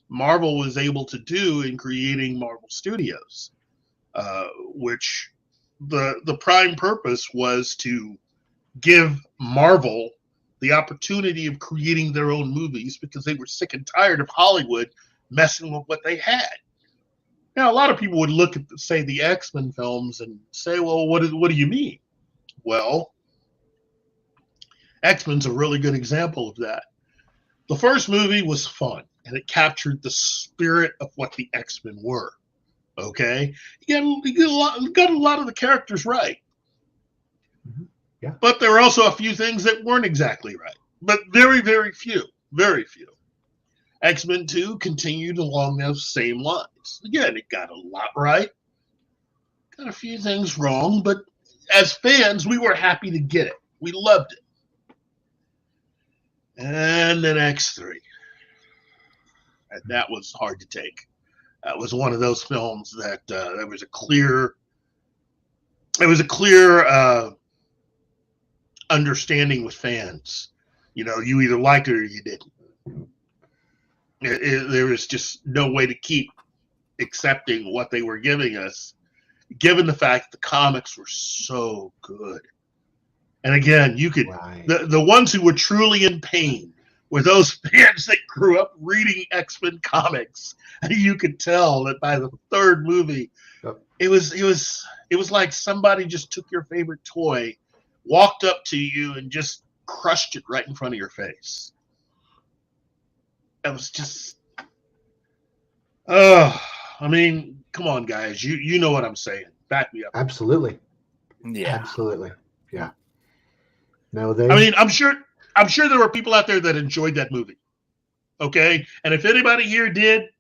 Marvel was able to do in creating Marvel Studios, which the prime purpose was to give Marvel the opportunity of creating their own movies because they were sick and tired of Hollywood messing with what they had. Now, a lot of people would look at, say, the X-Men films and say, well, what do you mean? Well, X-Men's a really good example of that. The first movie was fun, and it captured the spirit of what the X-Men were. Okay? You got a lot of the characters right. Yeah. But there were also a few things that weren't exactly right. But very, very few. Very few. X-Men 2 continued along those same lines. Again, it got a lot right. Got a few things wrong, but as fans, we were happy to get it. We loved it. And then X3. And that was hard to take. was one of those films that there was a clear understanding with fans. You either liked it or you didn't. There was just no way to keep accepting what they were giving us, given the fact the comics were so good. And again, you could the ones who were truly in pain were those fans that grew up reading X-Men comics. And you could tell that by the third movie, it was like somebody just took your favorite toy, walked up to you, and just crushed it right in front of your face. It was just, I mean, come on, guys. You know what I'm saying. Back me up. Absolutely. Yeah. Absolutely. Yeah. No, I mean, I'm sure there were people out there that enjoyed that movie. Okay? And if anybody here did,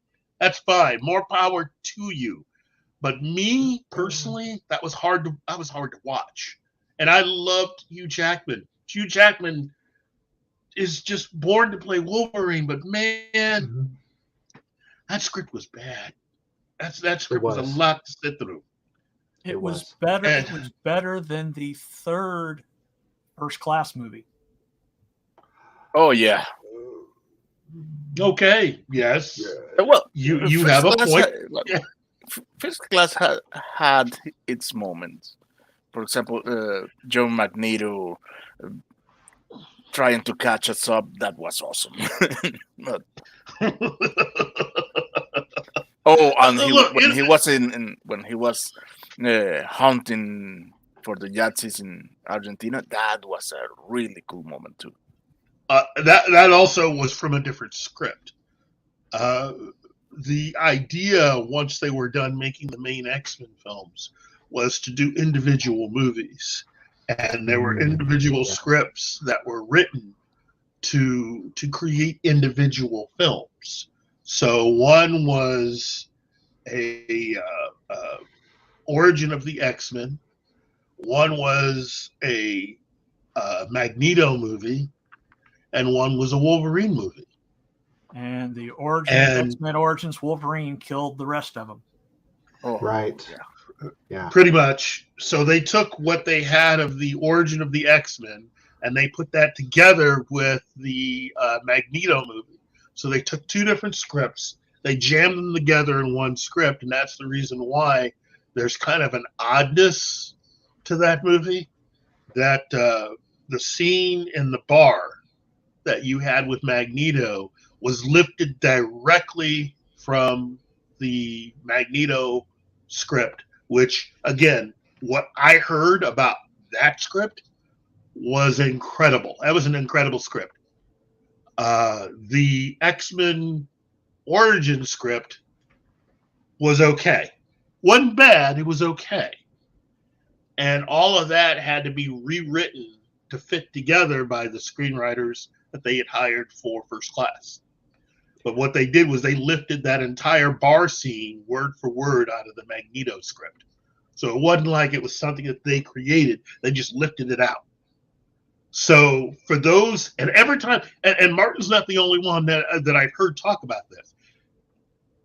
that's fine. More power to you. But me personally, that was hard to watch. And I loved Hugh Jackman. Hugh Jackman is just born to play Wolverine, but man, that script was bad. That script was a lot to sit through. It was better. It was better than the third First Class movie. Oh yeah. Okay. Yes. Yeah. Well, you have a point. First Class had its moments. For example, Joe Magneto trying to catch us up. That was awesome. But, and when he was hunting for the Yazis in Argentina, that was a really cool moment too. That also was from a different script. The idea, once they were done making the main X-Men films, was to do individual movies, and there were individual scripts that were written to create individual films. So one was a origin of the X-Men, one was a Magneto movie, and one was a Wolverine movie. And the X-Men Origins Wolverine killed the rest of them. Oh, right. Yeah. Pretty much. So they took what they had of the origin of the X-Men and they put that together with the Magneto movie. So they took two different scripts, they jammed them together in one script, and that's the reason why there's kind of an oddness to that movie. That the scene in the bar that you had with Magneto was lifted directly from the Magneto script, which, again, what I heard about that script was incredible. That was an incredible script. The X-Men origin script was okay. Wasn't bad, it was okay. And all of that had to be rewritten to fit together by the screenwriters that they had hired for First Class. But what they did was they lifted that entire bar scene word for word out of the Magneto script. So it wasn't like it was something that they created. They just lifted it out. So for those, and every time, and Martin's not the only one that I've heard talk about this.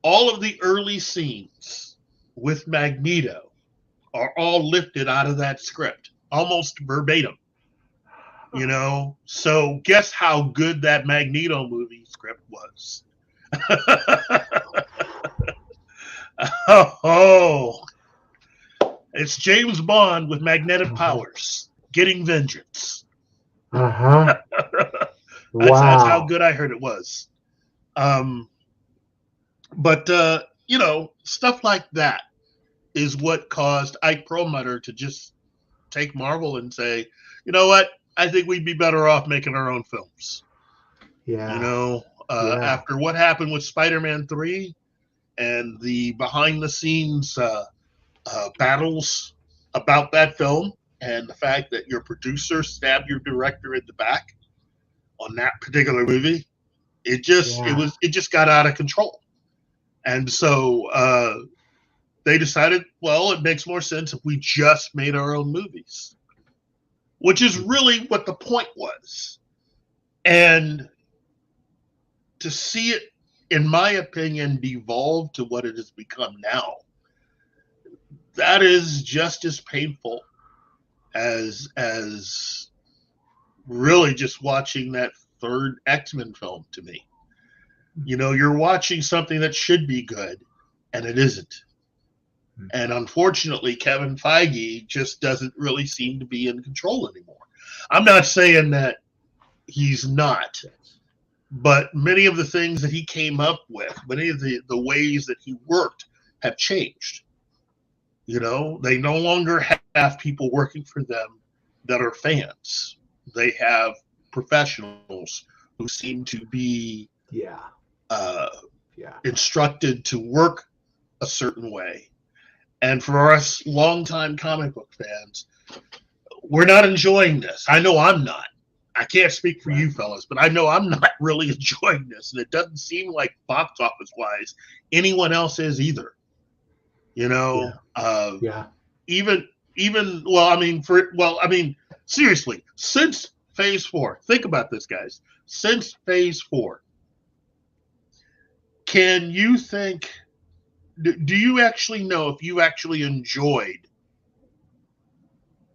All of the early scenes with Magneto are all lifted out of that script, almost verbatim. You know, so guess how good that Magneto movie script was. Oh, it's James Bond with magnetic powers, getting vengeance. Wow. That's how good I heard it was. But you know, stuff like that is what caused Ike Perlmutter to just take Marvel and say, you know what? I think we'd be better off making our own films. Yeah. You know, after what happened with Spider-Man 3 and the behind-the-scenes battles about that film, and the fact that your producer stabbed your director in the back on that particular movie, it just got out of control. And so they decided, well, it makes more sense if we just made our own movies, which is really what the point was. And to see it in my opinion, devolved to what it has become now, that is just as painful as really just watching that third X-Men film to me. You know, you're watching something that should be good, and it isn't. And unfortunately, Kevin Feige just doesn't really seem to be in control anymore. I'm not saying that he's not, but many of the things that he came up with, many of the ways that he worked have changed. You know, they no longer have people working for them that are fans. They have professionals who seem to be instructed to work a certain way. And for us longtime comic book fans, we're not enjoying this. I know I'm not. I can't speak for you fellas, but I know I'm not really enjoying this. And it doesn't seem like box office wise anyone else is either. You know, even seriously, since Phase 4, think about this, guys. Since Phase 4, can you think? Do you actually know if you actually enjoyed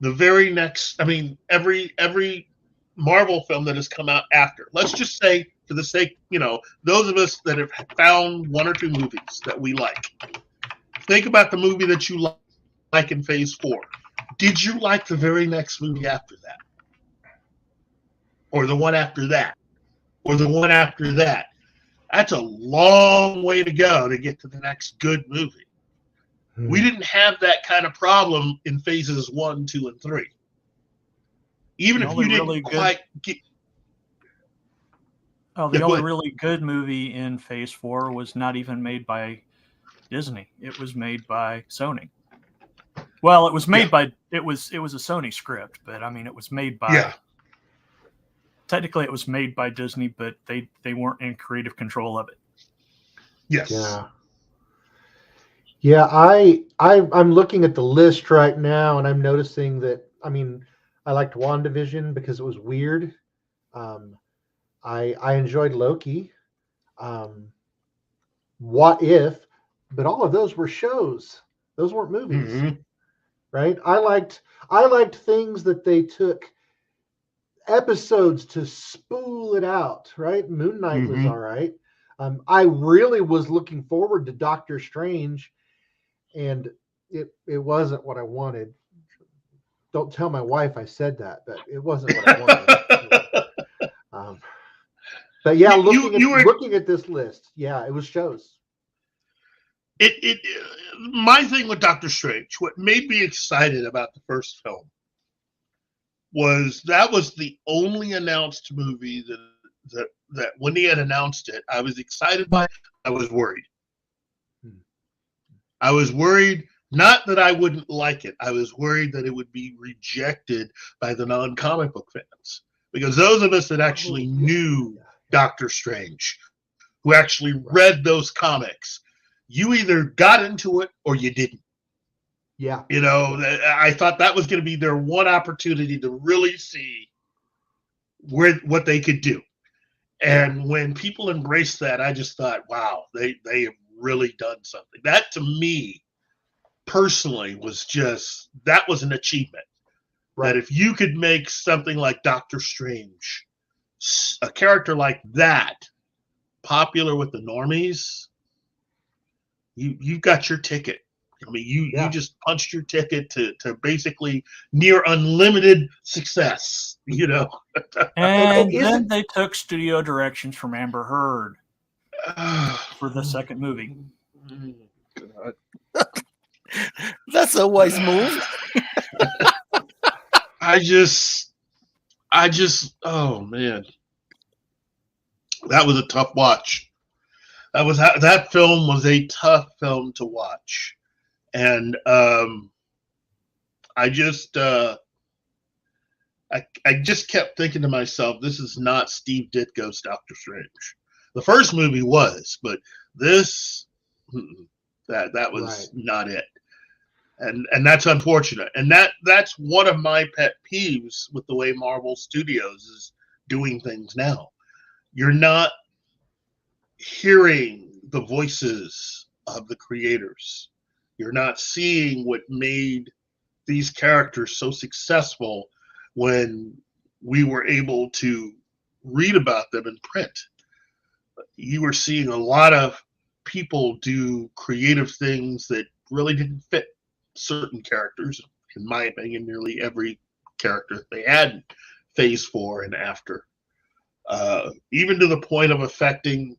the very next? I mean, every Marvel film that has come out after. Let's just say, for the sake, you know, those of us that have found one or two movies that we like. Think about the movie that you like in Phase 4. Did you like the very next movie after that? Or the one after that? Or the one after that? That's a long way to go to get to the next good movie. We didn't have that kind of problem in Phases 1, 2, and 3. Even if you didn't quite get... the only really good movie in Phase 4 was not even made by Disney. It was made by Sony. Well, it was made by it was a Sony script, but I mean it was made by technically it was made by Disney, but they weren't in creative control of it. Yes. Yeah, I'm looking at the list right now and I'm noticing that, I mean, I liked WandaVision because it was weird. I enjoyed Loki. What If, but all of those were shows. Those weren't movies. Right? I liked things that they took episodes to spool it out, right? Moon Knight was all right. I really was looking forward to Doctor Strange, and it wasn't what I wanted. Don't tell my wife I said that, but it wasn't what I wanted. But yeah, looking at this list, it was shows. My thing with Doctor Strange, what made me excited about the first film was that was the only announced movie that when he had announced it, I was excited by. I was worried. I was worried, not that I wouldn't like it. I was worried that it would be rejected by the non-comic book fans, because those of us that actually knew Doctor Strange, who actually read those comics, you either got into it or you didn't. Yeah. You know, I thought that was going to be their one opportunity to really see what they could do. And when people embraced that, I just thought, wow, they have really done something. That to me personally that was an achievement. Right. That if you could make something like Doctor Strange, a character like that, popular with the normies, you got your ticket. I mean, you just punched your ticket to basically near unlimited success, you know. And then they took studio directions from Amber Heard for the second movie. That's a wise move. I just, oh man, that was a tough watch. That film was a tough film to watch. And I just kept thinking to myself, this is not Steve Ditko's Doctor Strange. The first movie was, but this, that was not it. And that's unfortunate. And that's one of my pet peeves with the way Marvel Studios is doing things now. You're not hearing the voices of the creators. You're not seeing what made these characters so successful when we were able to read about them in print. You were seeing a lot of people do creative things that really didn't fit certain characters. In my opinion, nearly every character they had Phase 4 and after. Even to the point of affecting.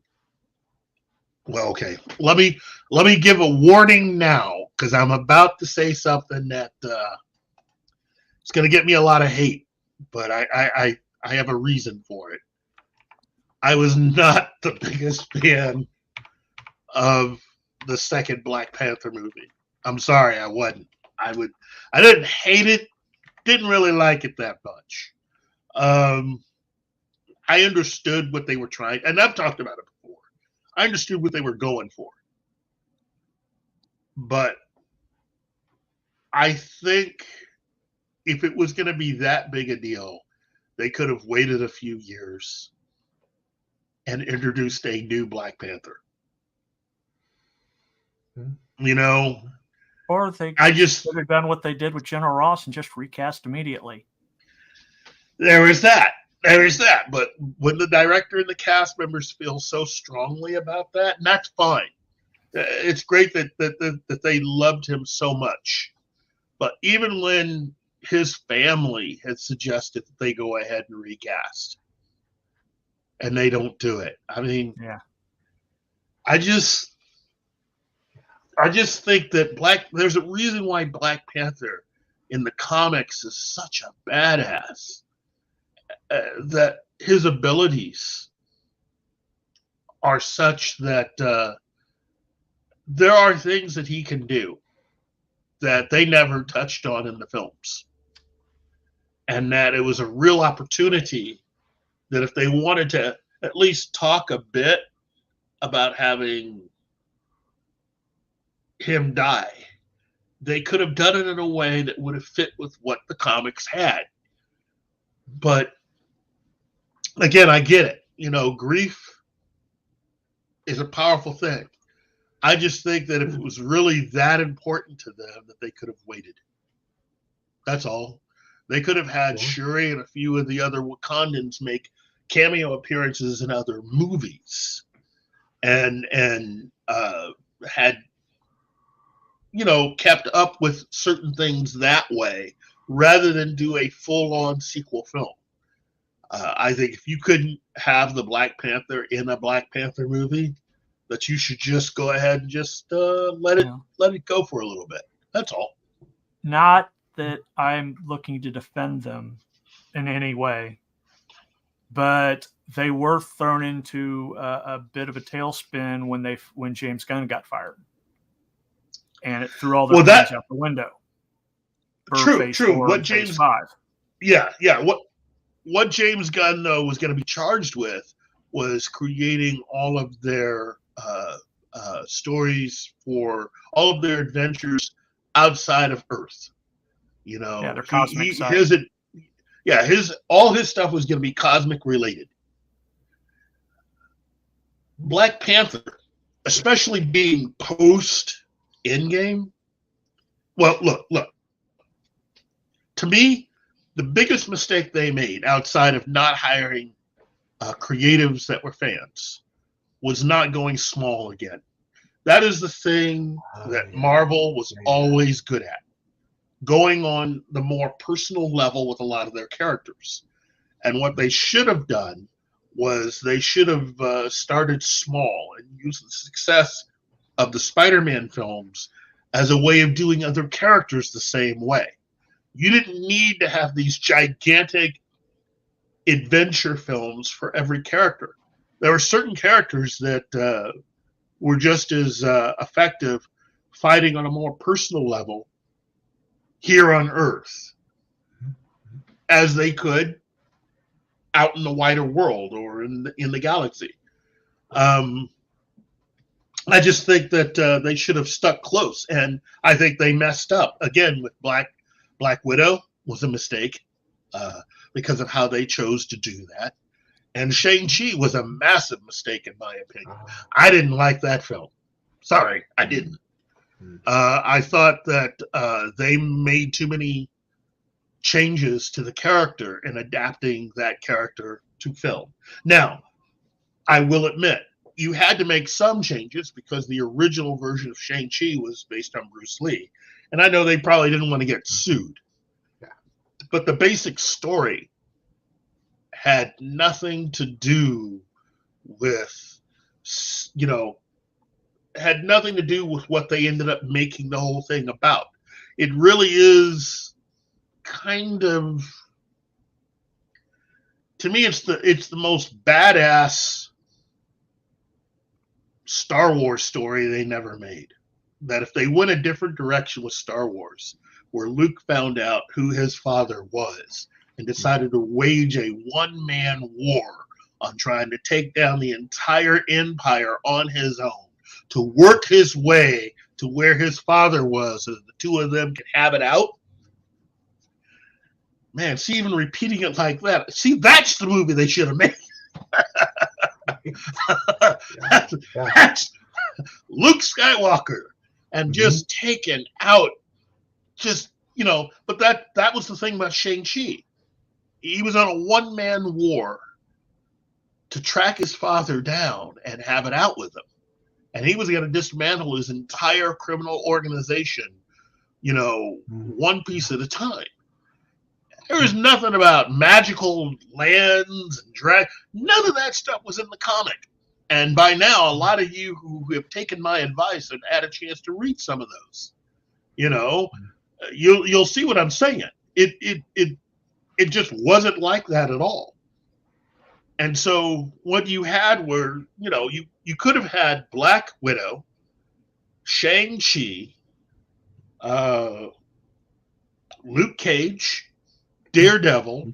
Well, okay. Let me give a warning now, because I'm about to say something that it's going to get me a lot of hate, but I have a reason for it. I was not the biggest fan of the second Black Panther movie. I'm sorry, I wasn't. I didn't hate it. Didn't really like it that much. I understood what they were trying, and I've talked about it before. I understood what they were going for. But I think if it was going to be that big a deal, they could have waited a few years and introduced a new Black Panther. You know? Or they I just could have done what they did with General Ross and just recast immediately. There is that. There is that. But when the director and the cast members feel so strongly about that, and that's fine. It's great that they loved him so much. But even when his family had suggested that they go ahead and recast, and they don't do it. I mean, yeah. I just think that there's a reason why Black Panther in the comics is such a badass. That his abilities are such that there are things that he can do that they never touched on in the films. And that it was a real opportunity that if they wanted to at least talk a bit about having him die, they could have done it in a way that would have fit with what the comics had. But again, I get it. You know, grief is a powerful thing. I just think that if it was really that important to them, that they could have waited. That's all. They could have had Shuri and a few of the other Wakandans make cameo appearances in other movies, and had, you know, kept up with certain things that way, rather than do a full-on sequel film. I think if you couldn't have the Black Panther in a Black Panther movie, that you should just go ahead and just let it go for a little bit. That's all. Not that I'm looking to defend them in any way, but they were thrown into a bit of a tailspin when James Gunn got fired, and it threw all their plans out the window. True. What James 5. Yeah. What James Gunn, though, was going to be charged with was creating all of their stories for all of their adventures outside of Earth. You know, their cosmic side. All his stuff was going to be cosmic related. Black Panther, especially being post Endgame. Well, look. To me, the biggest mistake they made, outside of not hiring creatives that were fans, was not going small again. That is the thing that Marvel was always good at. Going on the more personal level with a lot of their characters. And what they should have done was they should have started small and used the success of the Spider-Man films as a way of doing other characters the same way. You didn't need to have these gigantic adventure films for every character. There were certain characters that were just as effective fighting on a more personal level here on Earth as they could out in the wider world or in the galaxy. I just think that they should have stuck close, and I think they messed up again with Black Widow was a mistake because of how they chose to do that. And Shang-Chi was a massive mistake, in my opinion. I didn't like that film. Sorry, I didn't. I thought that they made too many changes to the character in adapting that character to film. Now, I will admit, you had to make some changes because the original version of Shang-Chi was based on Bruce Lee. And I know they probably didn't want to get sued. Yeah. But the basic story had nothing to do with, had nothing to do with what they ended up making the whole thing about. It really is kind of, to me, it's the most badass Star Wars story they never made. That if they went a different direction with Star Wars, where Luke found out who his father was and decided to wage a one-man war on trying to take down the entire empire on his own, to work his way to where his father was so that the two of them could have it out. Man, see, even repeating it like that, see, that's the movie they should have made. That's Luke Skywalker, and just taken out, but that was the thing about Shang-Chi. He was on a one-man war to track his father down and have it out with him. And he was going to dismantle his entire criminal organization, one piece at a time. There was nothing about magical lands and none of that stuff was in the comic. And by now, a lot of you who have taken my advice have had a chance to read some of those. You'll see what I'm saying. It just wasn't like that at all. And so what you had were, you could have had Black Widow, Shang-Chi, Luke Cage, Daredevil,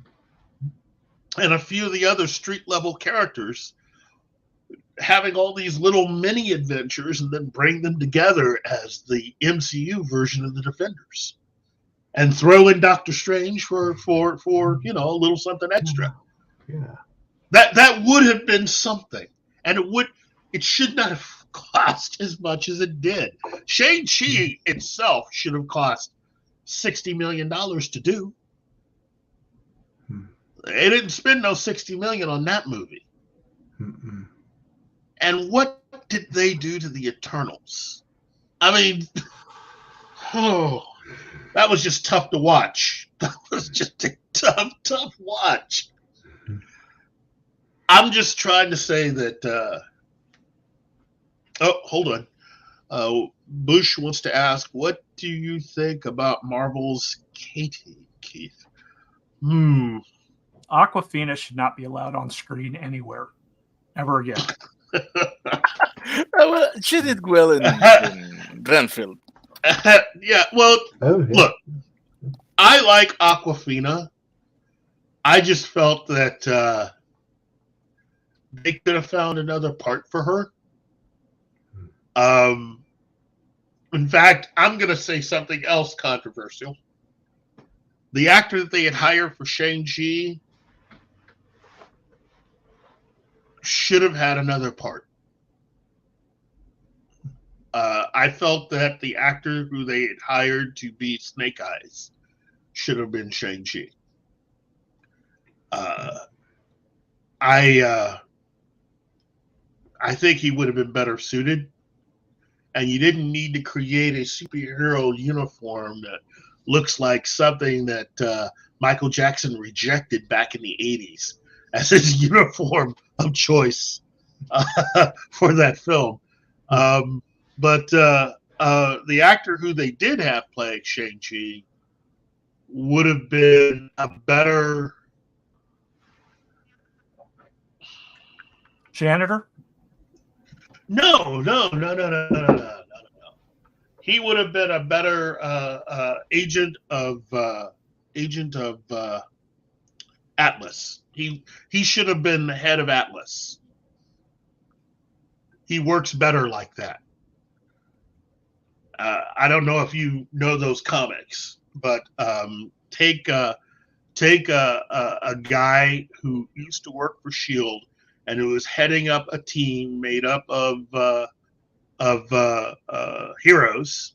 and a few of the other street level characters having all these little mini adventures and then bring them together as the MCU version of the Defenders and throw in Doctor Strange for a little something extra. Yeah. That would have been something, and it should not have cost as much as it did. Shang-Chi itself should have cost $60 million to do. They didn't spend no $60 million on that movie. And what did they do to the Eternals? I mean, that was just tough to watch. That was just a tough watch. I'm just trying to say that. Hold on. Bush wants to ask, what do you think about Marvel's Katie, Keith? Aquafina should not be allowed on screen anywhere, ever again. Well, she did well in Renfield. Yeah, well, look, I like Aquafina. I just felt that they could have found another part for her. In fact, I'm going to say something else controversial. The actor that they had hired for Shang-Chi should have had another part. I felt that the actor who they had hired to be Snake Eyes should have been Shang-Chi. I think he would have been better suited, and you didn't need to create a superhero uniform that looks like something that Michael Jackson rejected back in the 80s as his uniform of choice for that film. But the actor who they did have playing Shang-Chi would have been a better janitor. No. He would have been a better agent of Atlas. He should have been the head of Atlas. He works better like that. I don't know if you know those comics, but take take a guy who used to work for S.H.I.E.L.D. and who was heading up a team made up of heroes,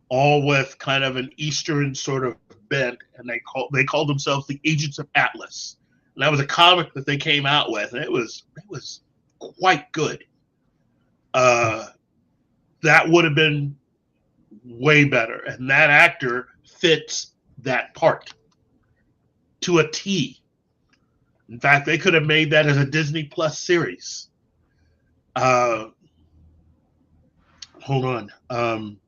all with kind of an Eastern sort of bent, and they called themselves the Agents of Atlas. And that was a comic that they came out with, and it was quite good. That would have been way better, and that actor fits that part to a T. In fact, they could have made that as a Disney Plus series. Hold on.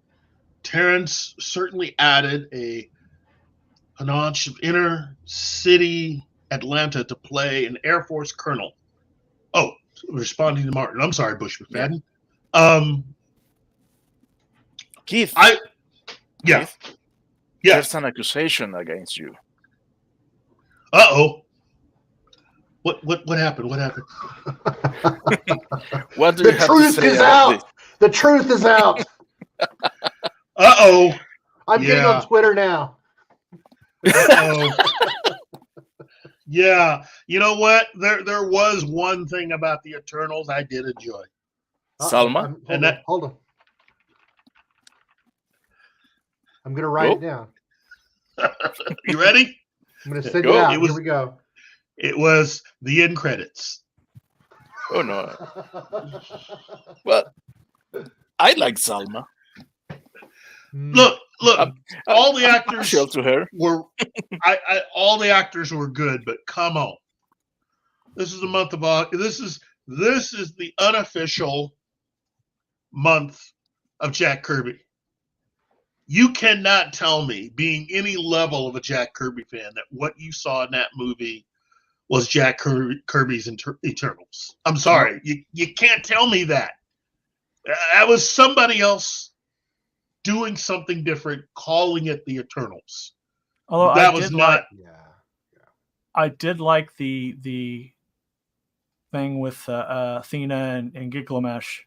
Terrence certainly added a notch of inner city Atlanta to play an Air Force colonel. Oh, responding to Martin. I'm sorry, Bush McFadden. Keith. Yeah. Keith, Yeah. there's an accusation against you. Uh-oh. What happened? What happened? What do you have to say about this? The truth is out. Uh-oh. I'm getting on Twitter now. Uh-oh. Yeah. You know what? There was one thing about the Eternals I did enjoy. Salma? Hold on. I'm going to write it down. You ready? I'm going to send it out. Here we go. It was the end credits. Oh, no. Well, I like Salma. Look! All the actors to her. were, all the actors were good, but come on, this is the month of August. This is the unofficial month of Jack Kirby. You cannot tell me, being any level of a Jack Kirby fan, that what you saw in that movie was Jack Kirby's Eternals. I'm sorry, you can't tell me that. That was somebody else doing something different, calling it the Eternals. Although that was not. I did like the thing with Athena and Gilgamesh.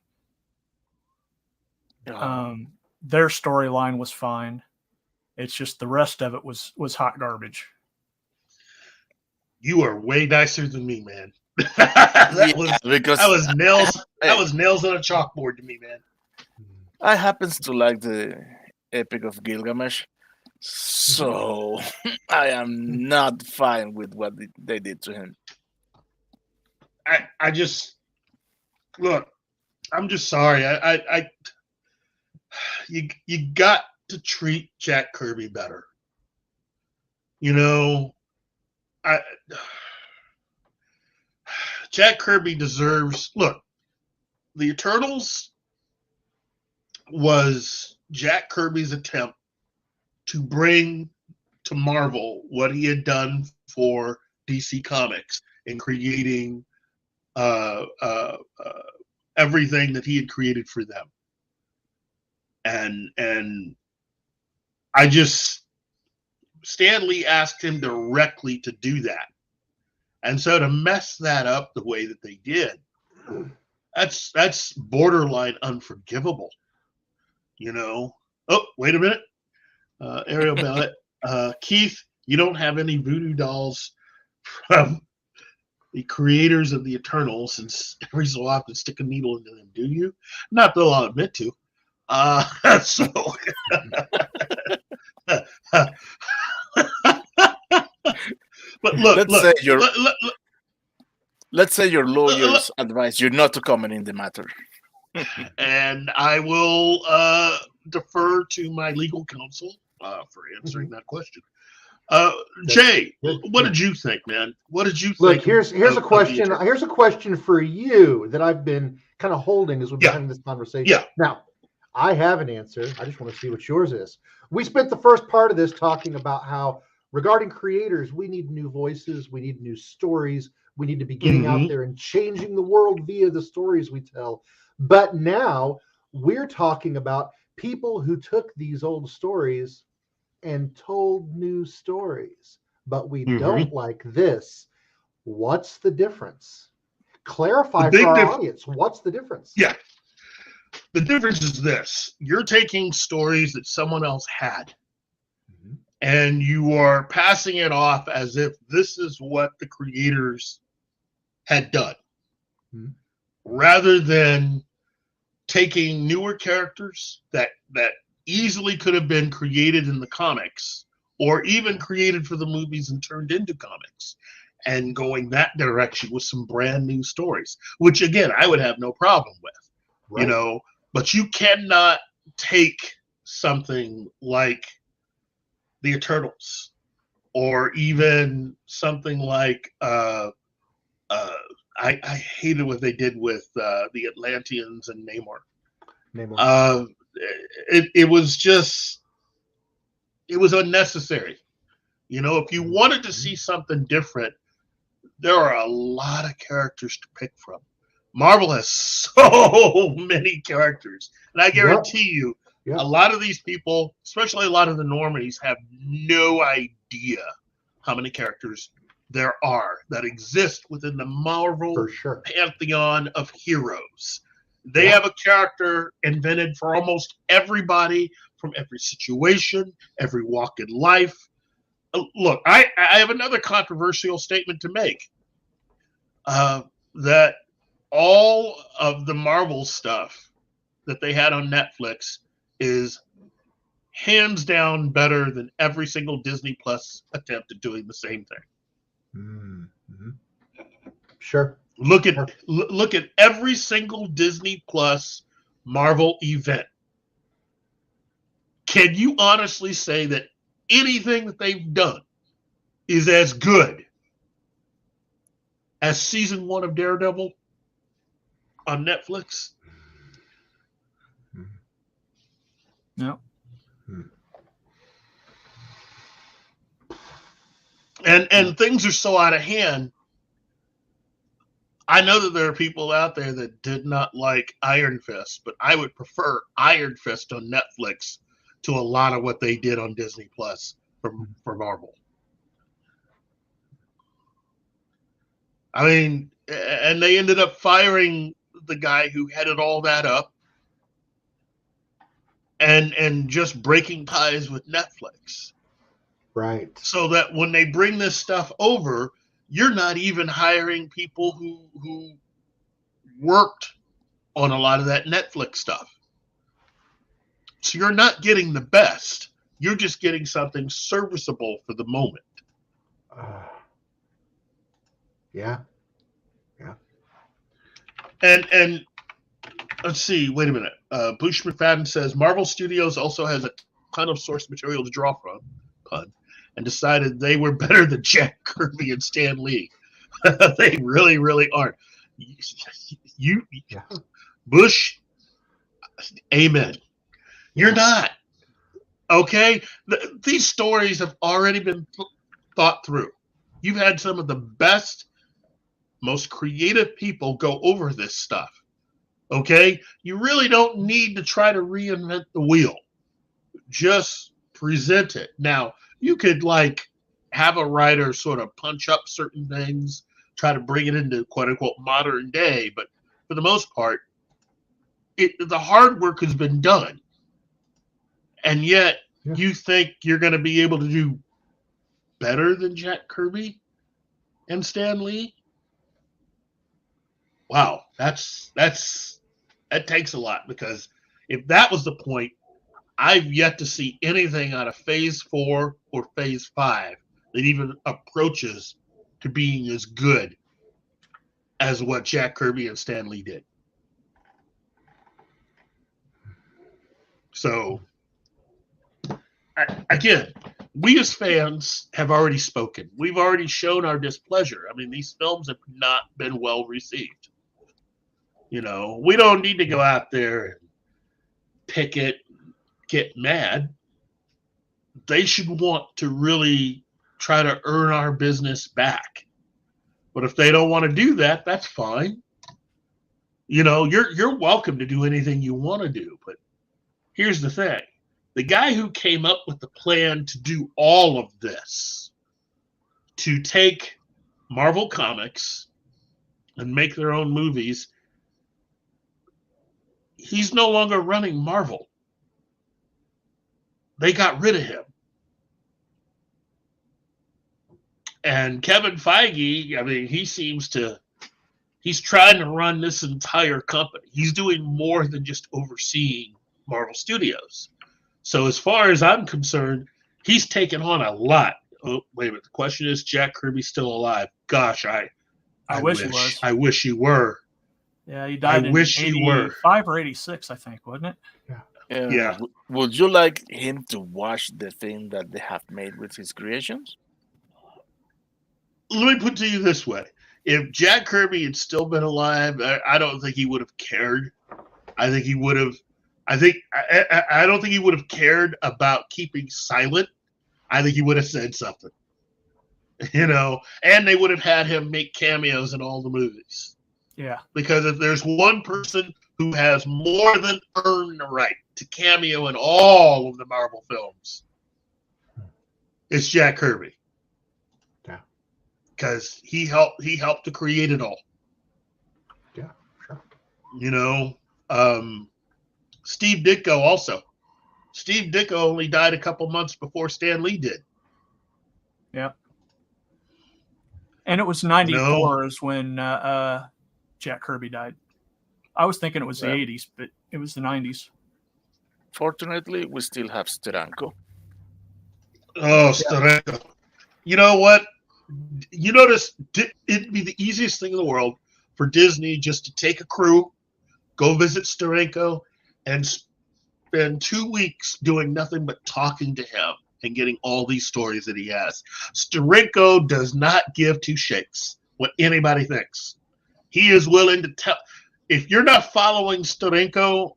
Their storyline was fine. It's just the rest of it was hot garbage. You are way nicer than me, man. that was nails on a chalkboard to me, man. I happens to like the Epic of Gilgamesh, so I am not fine with what they did to him. I just look. I'm just sorry. You got to treat Jack Kirby better. You know, Jack Kirby deserves. Look, the Eternals was Jack Kirby's attempt to bring to Marvel what he had done for DC Comics in creating everything that he had created for them. And I just, Stan Lee asked him directly to do that. And so to mess that up the way that they did, that's borderline unforgivable. You know? Oh, wait a minute. Ariel Ballett. Keith, you don't have any voodoo dolls from the creators of the Eternals, since every so often stick a needle into them, do you? Not that I'll admit to. So but look, let's say your lawyers advise you not to comment in the matter. And I will defer to my legal counsel for answering that question. Jay, what did you think, man? What did you think? Look, here's a question. Here's a question for you that I've been kind of holding as we've been having this conversation. Yeah. Now, I have an answer. I just want to see what yours is. We spent the first part of this talking about how, regarding creators, we need new voices, we need new stories, we need to be getting out there and changing the world via the stories we tell. But now we're talking about people who took these old stories and told new stories, but we don't like this. What's the difference? Clarify for our audience. What's the difference? Yeah. The difference is this. You're taking stories that someone else had and you are passing it off as if this is what the creators had done, rather than taking newer characters that easily could have been created in the comics or even created for the movies and turned into comics, and going that direction with some brand new stories, which again I would have no problem with, Right. you know. But you cannot take something like the Eternals, or even something like I hated what they did with the Atlanteans and Namor. It was just, it was unnecessary. You know, if you wanted to see something different, there are a lot of characters to pick from. Marvel has so many characters, and I guarantee you, a lot of these people, especially a lot of the normies, have no idea how many characters there are that exist within the Marvel pantheon of heroes. They have a character invented for almost everybody, from every situation, every walk in life. Look, I have another controversial statement to make. That all of the Marvel stuff that they had on Netflix is hands down better than every single Disney Plus attempt at doing the same thing. Sure. Look at every single Disney Plus Marvel event. Can you honestly say that anything that they've done is as good as season 1 of Daredevil on Netflix? No. And things are so out of hand. I know that there are people out there that did not like Iron Fist, but I would prefer Iron Fist on Netflix to a lot of what they did on Disney Plus for Marvel. I mean, and they ended up firing the guy who headed all that up, and just breaking ties with Netflix. Right. So that when they bring this stuff over, you're not even hiring people who worked on a lot of that Netflix stuff. So you're not getting the best. You're just getting something serviceable for the moment. Yeah. And let's see. Wait a minute. Bush McFadden says Marvel Studios also has a ton of source material to draw from, and decided they were better than Jack Kirby and Stan Lee. They really, really aren't. Bush, amen. You're not. Okay? These stories have already been thought through. You've had some of the best, most creative people go over this stuff. Okay? You really don't need to try to reinvent the wheel. Just present it. Now, you could have a writer sort of punch up certain things, try to bring it into quote unquote modern day, but for the most part, the hard work has been done. And yet you think you're going to be able to do better than Jack Kirby and Stan Lee? Wow, that takes a lot, because if that was the point, I've yet to see anything out of Phase 4 or Phase 5 that even approaches to being as good as what Jack Kirby and Stan Lee did. So, again, we as fans have already spoken. We've already shown our displeasure. I mean, these films have not been well received. You know, we don't need to go out there and picket, get mad. They should want to really try to earn our business back. But if they don't want to do that, that's fine. You know, you're welcome to do anything you want to do. But here's the thing. The guy who came up with the plan to do all of this, to take Marvel Comics and make their own movies, he's no longer running Marvel. They got rid of him. And Kevin Feige, I mean, he's trying to run this entire company. He's doing more than just overseeing Marvel Studios. So as far as I'm concerned, he's taken on a lot. Oh, wait a minute. The question is, Jack Kirby's still alive? Gosh, I wish he was. I wish he were. Yeah, he died in wish he were. 85 or 86, I think, wasn't it? Yeah. Would you like him to watch the thing that they have made with his creations? Let me put it to you this way. If Jack Kirby had still been alive, I don't think he would have cared. I think he would have. I don't think he would have cared about keeping silent. I think he would have said something, and they would have had him make cameos in all the movies. Yeah. Because if there's one person who has more than earned the right to cameo in all of the Marvel films, it's Jack Kirby. Yeah. Because he helped to create it all. Yeah, sure. Steve Ditko also. Steve Ditko only died a couple months before Stan Lee did. Yeah. And it was 94 is when Jack Kirby died. I was thinking it was the 80s, but it was the 90s. Fortunately, we still have Steranko. Oh, Steranko. You know what? You notice it'd be the easiest thing in the world for Disney just to take a crew, go visit Steranko, and spend 2 weeks doing nothing but talking to him and getting all these stories that he has. Steranko does not give two shakes what anybody thinks. He is willing to tell. If you're not following Steranko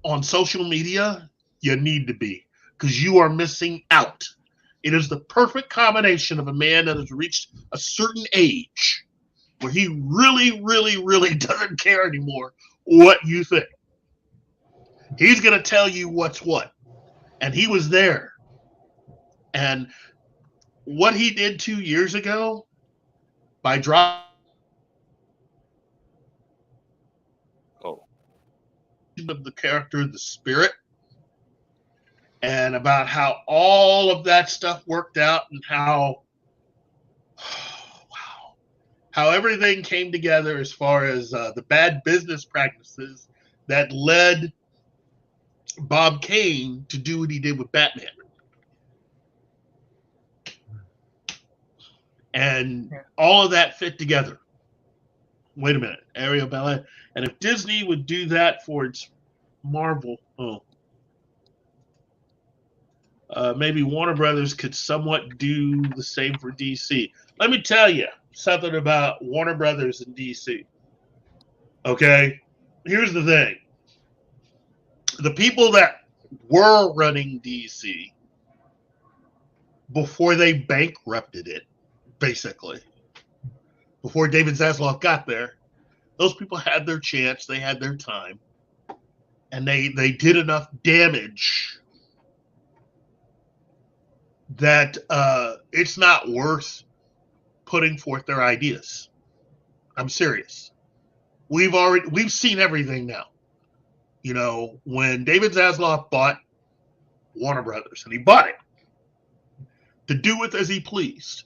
on social media, you need to be, because you are missing out. It is the perfect combination of a man that has reached a certain age where he really, really, really doesn't care anymore what you think. He's going to tell you what's what. And he was there. And what he did 2 years ago by dropping of the character, the spirit, and about how all of that stuff worked out and how everything came together as far as the bad business practices that led Bob Kane to do what he did with Batman. And all of that fit together. Wait a minute, Ariel Ballet. And if Disney would do that for its Marvel, maybe Warner Brothers could somewhat do the same for DC. Let me tell you something about Warner Brothers and DC. Okay? Here's the thing. The people that were running DC before they bankrupted it, basically, before David Zaslav got there, those people had their chance, they had their time, and they did enough damage that it's not worth putting forth their ideas. I'm serious. We've seen everything now. When David Zaslav bought Warner Brothers, and he bought it to do with as he pleased,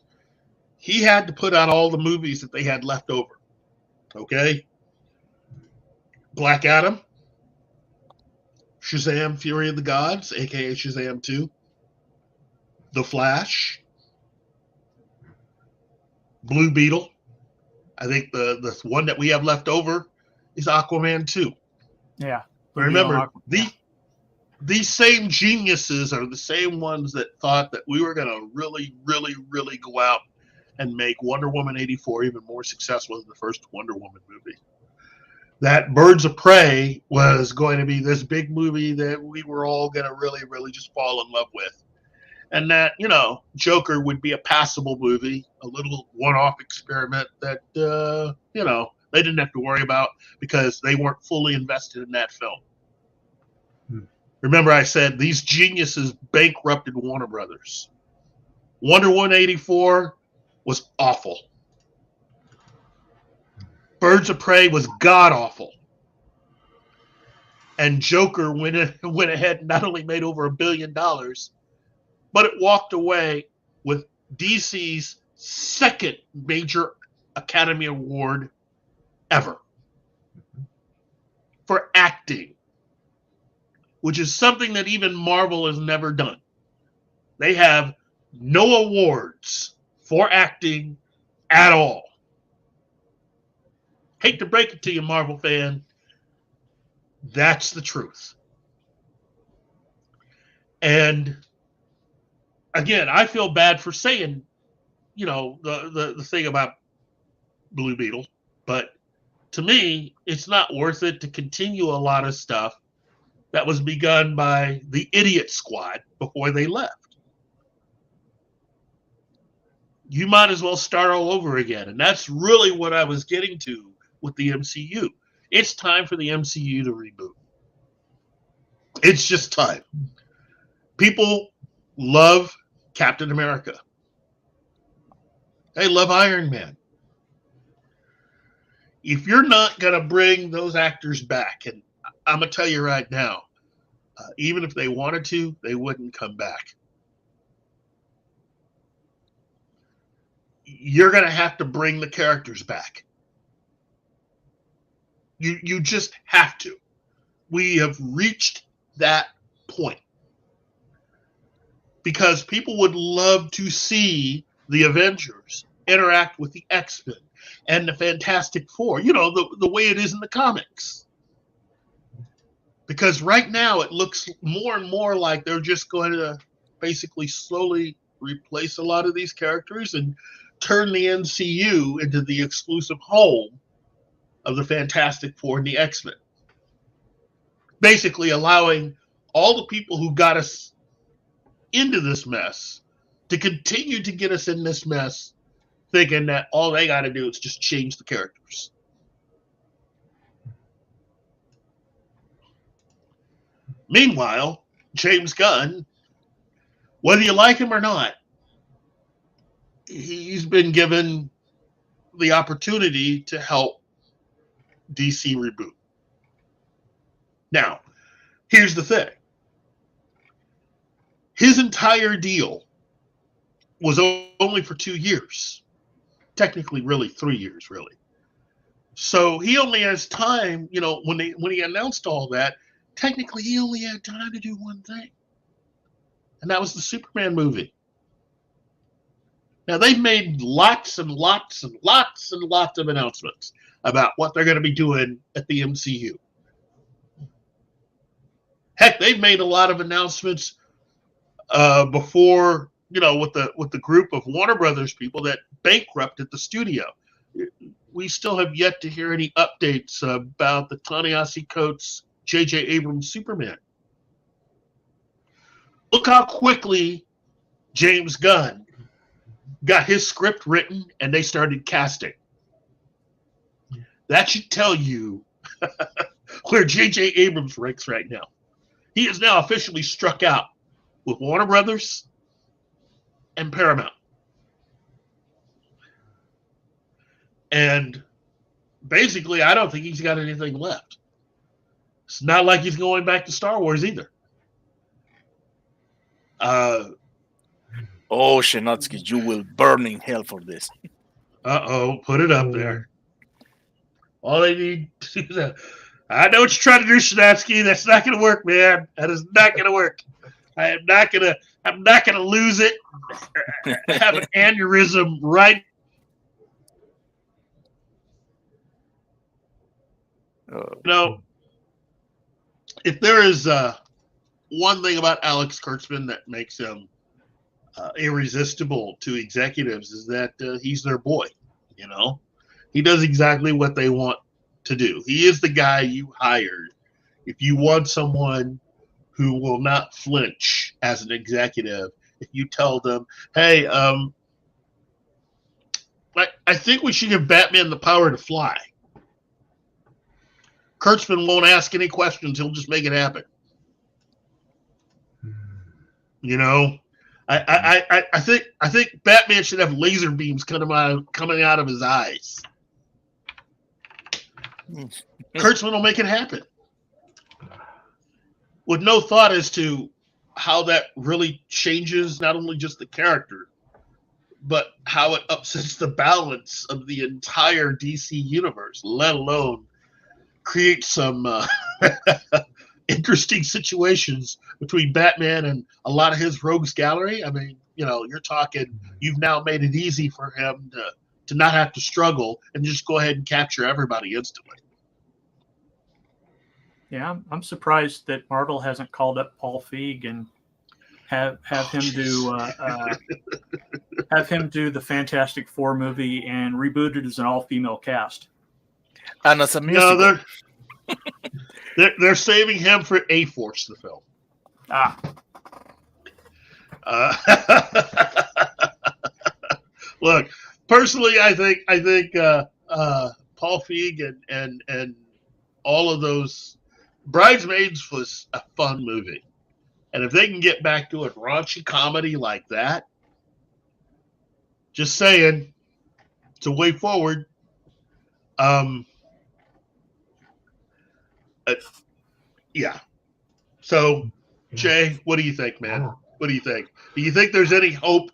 he had to put out all the movies that they had left over. Okay? Black Adam, Shazam, Fury of the Gods, aka Shazam 2, The Flash, Blue Beetle. I think the one that we have left over is Aquaman 2. Yeah. Remember, these same geniuses are the same ones that thought that we were going to really, really, really go out and make Wonder Woman 84 even more successful than the first Wonder Woman movie. That Birds of Prey was going to be this big movie that we were all going to really, really just fall in love with. And that, Joker would be a passable movie, a little one-off experiment that, they didn't have to worry about because they weren't fully invested in that film. Remember, I said these geniuses bankrupted Warner Brothers. Wonder Woman 84 was awful. Birds of Prey was god-awful. And Joker went ahead and not only made over $1 billion, but it walked away with DC's second major Academy Award ever for acting, which is something that even Marvel has never done. They have no awards for acting at all. Hate to break it to you, Marvel fan. That's the truth. And again, I feel bad for saying, the thing about Blue Beetle, but to me, it's not worth it to continue a lot of stuff that was begun by the Idiot Squad before they left. You might as well start all over again. And that's really what I was getting to with the MCU. It's time for the MCU to reboot. It's just time. People love Captain America. They love Iron Man. If you're not going to bring those actors back, and I'm going to tell you right now, even if they wanted to, they wouldn't come back. You're going to have to bring the characters back. You just have to. We have reached that point. Because people would love to see the Avengers interact with the X-Men and the Fantastic Four, the way it is in the comics. Because right now it looks more and more like they're just going to basically slowly replace a lot of these characters and turn the MCU into the exclusive home of the Fantastic Four and the X-Men. Basically allowing all the people who got us into this mess to continue to get us in this mess, thinking that all they got to do is just change the characters. Meanwhile, James Gunn, whether you like him or not, he's been given the opportunity to help DC reboot. Now, here's the thing. His entire deal was only for 2 years. Technically, really 3 years, really. So he only has time, when he announced all that, technically he only had time to do one thing. And that was the Superman movie. Now, they've made lots and lots and lots and lots of announcements about what they're going to be doing at the MCU. Heck, they've made a lot of announcements before, with the group of Warner Brothers people that bankrupted the studio. We still have yet to hear any updates about the Ta-Nehisi Coates, J.J. Abrams Superman. Look how quickly James Gunn got his script written and they started casting. That should tell you where J.J. Abrams ranks right now. He is now officially struck out with Warner Brothers and Paramount. And basically, I don't think he's got anything left. It's not like he's going back to Star Wars either. Shenotsky, you will burn in hell for this. Put it up there. All they need to do that. I know what you're trying to do, Shenotsky. That's not going to work, man. That is not going to work. I'm not gonna lose it. Have an aneurysm right. If there is one thing about Alex Kurtzman that makes him irresistible to executives is that he's their boy. He does exactly what they want to do. He is the guy you hired if you want someone who will not flinch as an executive if you tell them, hey, I think we should give Batman the power to fly. Kurtzman won't ask any questions. He'll just make it happen. I think Batman should have laser beams coming out of his eyes. Kurtzman will make it happen. With no thought as to how that really changes not only just the character, but how it upsets the balance of the entire DC universe, let alone create some interesting situations between Batman and a lot of his rogues gallery. I mean, you're talking, you've now made it easy for him to not have to struggle and just go ahead and capture everybody instantly. Yeah, I'm surprised that Marvel hasn't called up Paul Feig and have him do the Fantastic Four movie and reboot it as an all-female cast. And as a musical. No, they're saving him for A-Force, the film. Look, personally, I think Paul Feig and all of those Bridesmaids was a fun movie, and if they can get back to a raunchy comedy like that, just saying, it's a way forward. Yeah. So, Jay, what do you think, man? What do you think? Do you think there's any hope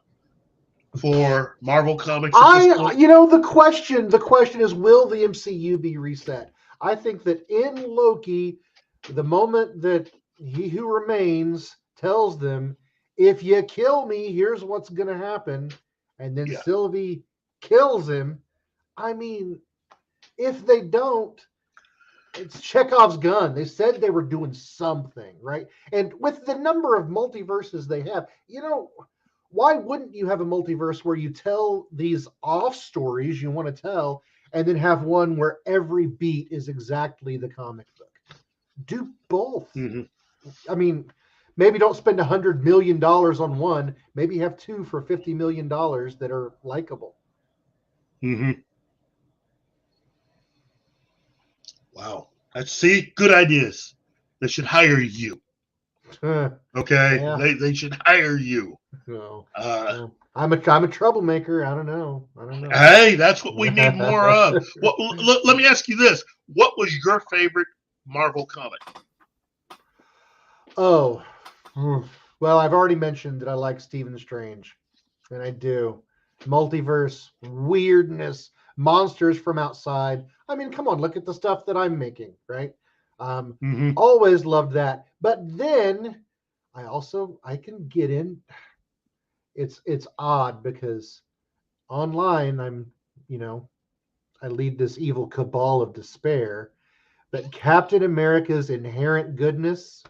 for Marvel Comics at this point? The question is, will the MCU be reset? I think that in Loki, the moment that He Who Remains tells them, if you kill me, here's what's going to happen, and then Sylvie kills him. I mean, if they don't, it's Chekhov's gun. They said they were doing something, right? And with the number of multiverses they have, why wouldn't you have a multiverse where you tell these off stories you want to tell and then have one where every beat is exactly the comic book? Do both. Mm-hmm. I mean, maybe don't spend $100 million on one. Maybe have two for $50 million that are likable. Mm-hmm. Wow. See, good ideas. They should hire you. Okay? Yeah. They should hire you. No. I'm a troublemaker. I don't know. Hey, that's what we need more of. Let me ask you this. What was your favorite Marvel comic? Oh, well, I've already mentioned that I like Stephen Strange, and I do. Multiverse, weirdness, monsters from outside. I mean, come on, look at the stuff that I'm making, right? Always loved that. But then I can get in. It's odd because online I lead this evil cabal of despair, but Captain America's inherent goodness,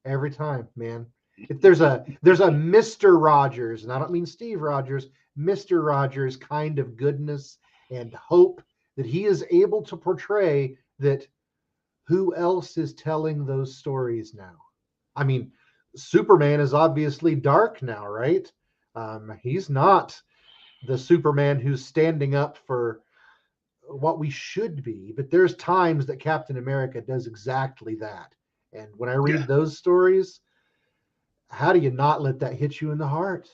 every time, man. If there's a Mr. Rogers, and I don't mean Steve Rogers, Mr. Rogers kind of goodness and hope that he is able to portray, that who else is telling those stories now? I mean, Superman is obviously dark now, right? He's not the Superman who's standing up for what we should be, but there's times that Captain America does exactly that. And when I read those stories, how do you not let that hit you in the heart?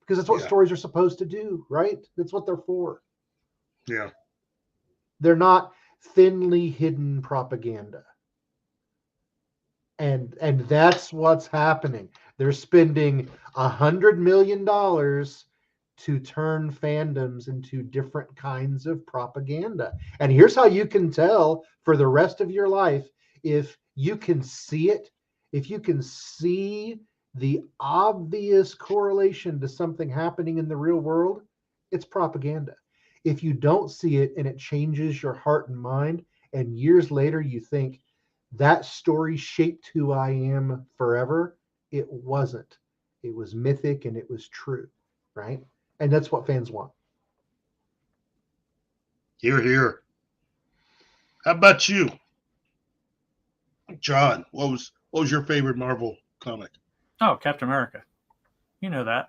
Because that's what stories are supposed to do, right? That's what they're for. Yeah. They're not thinly hidden propaganda. And that's what's happening. They're spending $100 million to turn fandoms into different kinds of propaganda. And here's how you can tell for the rest of your life, if you can see it, if you can see the obvious correlation to something happening in the real world, it's propaganda. If you don't see it and it changes your heart and mind, and years later you think that story shaped who I am forever, it wasn't. It was mythic and it was true, right? And that's what fans want. Hear, hear. How about you, John? What was your favorite Marvel comic? Oh, Captain America. You know that.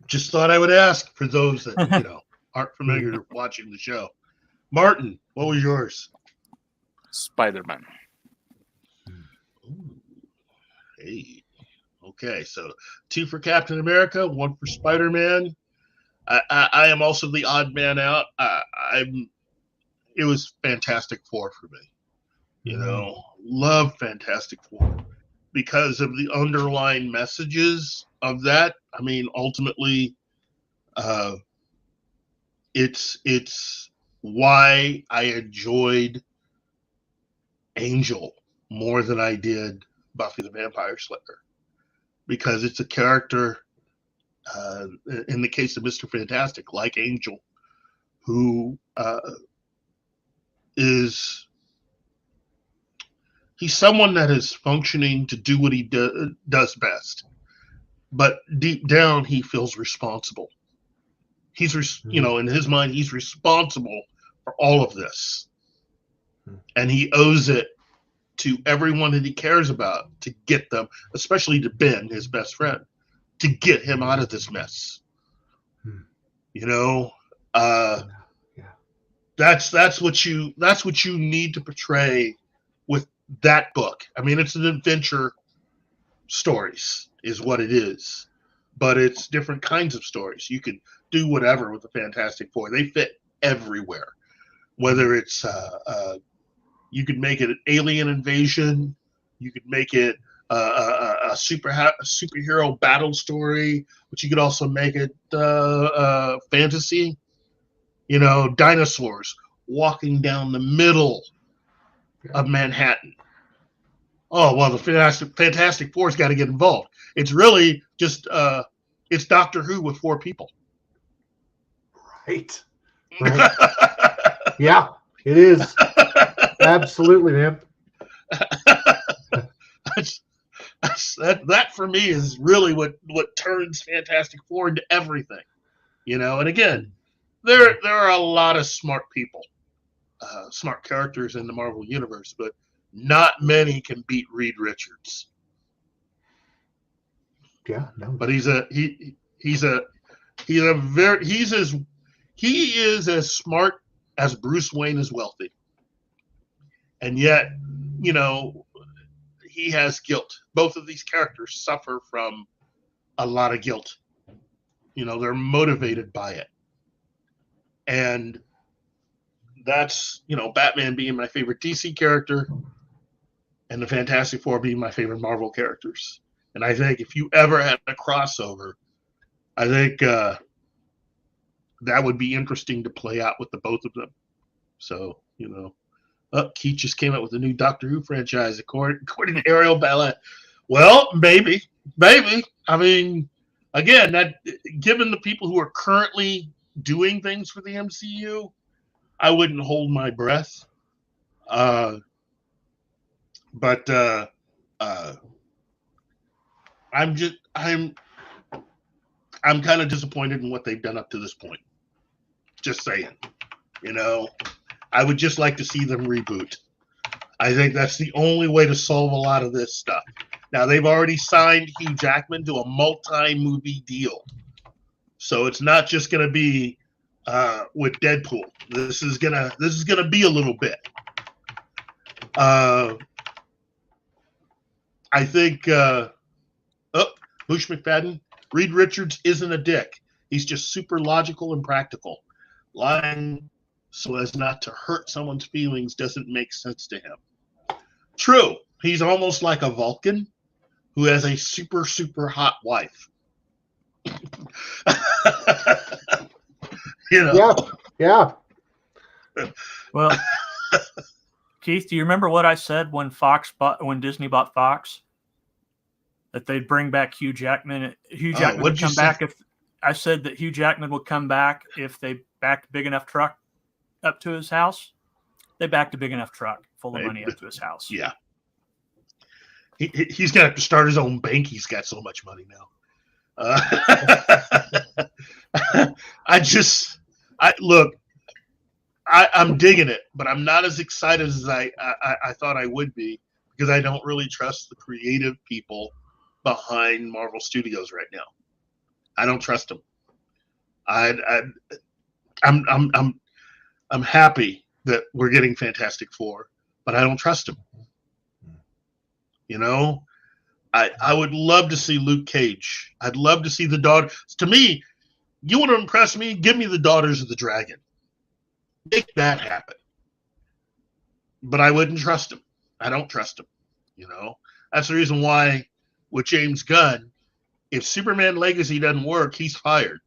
Just thought I would ask for those that aren't familiar watching the show. Martin, what was yours? Spider-Man. Hey. Okay, so 2 for Captain America, 1 for Spider-Man. I am also the odd man out. It was Fantastic Four for me. Love Fantastic Four because of the underlying messages of that, I mean, ultimately, it's why I enjoyed Angel more than I did Buffy the Vampire Slayer, because it's a character, in the case of Mr. Fantastic, like Angel, who he's someone that is functioning to do what he does best, but deep down he feels responsible. He's in his mind, he's responsible for all of this, and he owes it to everyone that he cares about to get them, especially to Ben, his best friend, to get him out of this mess. That's what you need to portray with that book. I mean, it's an adventure stories is what it is, but it's different kinds of stories. You can do whatever with the Fantastic Four. They fit everywhere. Whether it's you could make it an alien invasion, you could make it a superhero battle story, but you could also make it fantasy. Dinosaurs walking down the middle of Manhattan. Oh, well, the Fantastic Four's got to get involved. It's really just it's Doctor Who with 4 people. Right. Yeah, it is. Absolutely, man. That for me is really what turns Fantastic Four into everything. And again, there are a lot of smart people, smart characters in the Marvel Universe, but not many can beat Reed Richards. Yeah, no. But he is as smart as Bruce Wayne is wealthy. And yet, he has guilt. Both of these characters suffer from a lot of guilt. They're motivated by it. And that's, Batman being my favorite DC character and the Fantastic Four being my favorite Marvel characters. And I think if you ever had a crossover, I think that would be interesting to play out with the both of them. So, Keith just came out with a new Doctor Who franchise, according to Ariel Ballet. Well, maybe. I mean, again, that given the people who are currently doing things for the MCU, I wouldn't hold my breath. But I'm kind of disappointed in what they've done up to this point. Just saying, I would just like to see them reboot. I think that's the only way to solve a lot of this stuff. Now, they've already signed Hugh Jackman to a multi-movie deal. So it's not just going to be with Deadpool. This is gonna be a little bit. I think Bush McFadden, Reed Richards isn't a dick. He's just super logical and practical. Lying so as not to hurt someone's feelings doesn't make sense to him. True, he's almost like a Vulcan who has a super, super hot wife. Yeah. Well, Keith, do you remember what I said when Disney bought Fox? That they'd bring back Hugh Jackman. Hugh Jackman would come back I said that Hugh Jackman would come back if they backed a big enough truck up to his house. They backed a big enough truck full of money up to his house. Yeah. He's going to have to start his own bank. He's got so much money now. I'm digging it, but I'm not as excited as I thought I would be, because I don't really trust the creative people behind Marvel Studios right now. I don't trust them. I'm happy that we're getting Fantastic Four, but I don't trust them. I would love to see Luke Cage. I'd love to see the daughter. To me, you want to impress me? Give me the Daughters of the Dragon. Make that happen. But I wouldn't trust him. I don't trust him. That's the reason why with James Gunn, If Superman Legacy doesn't work, he's fired.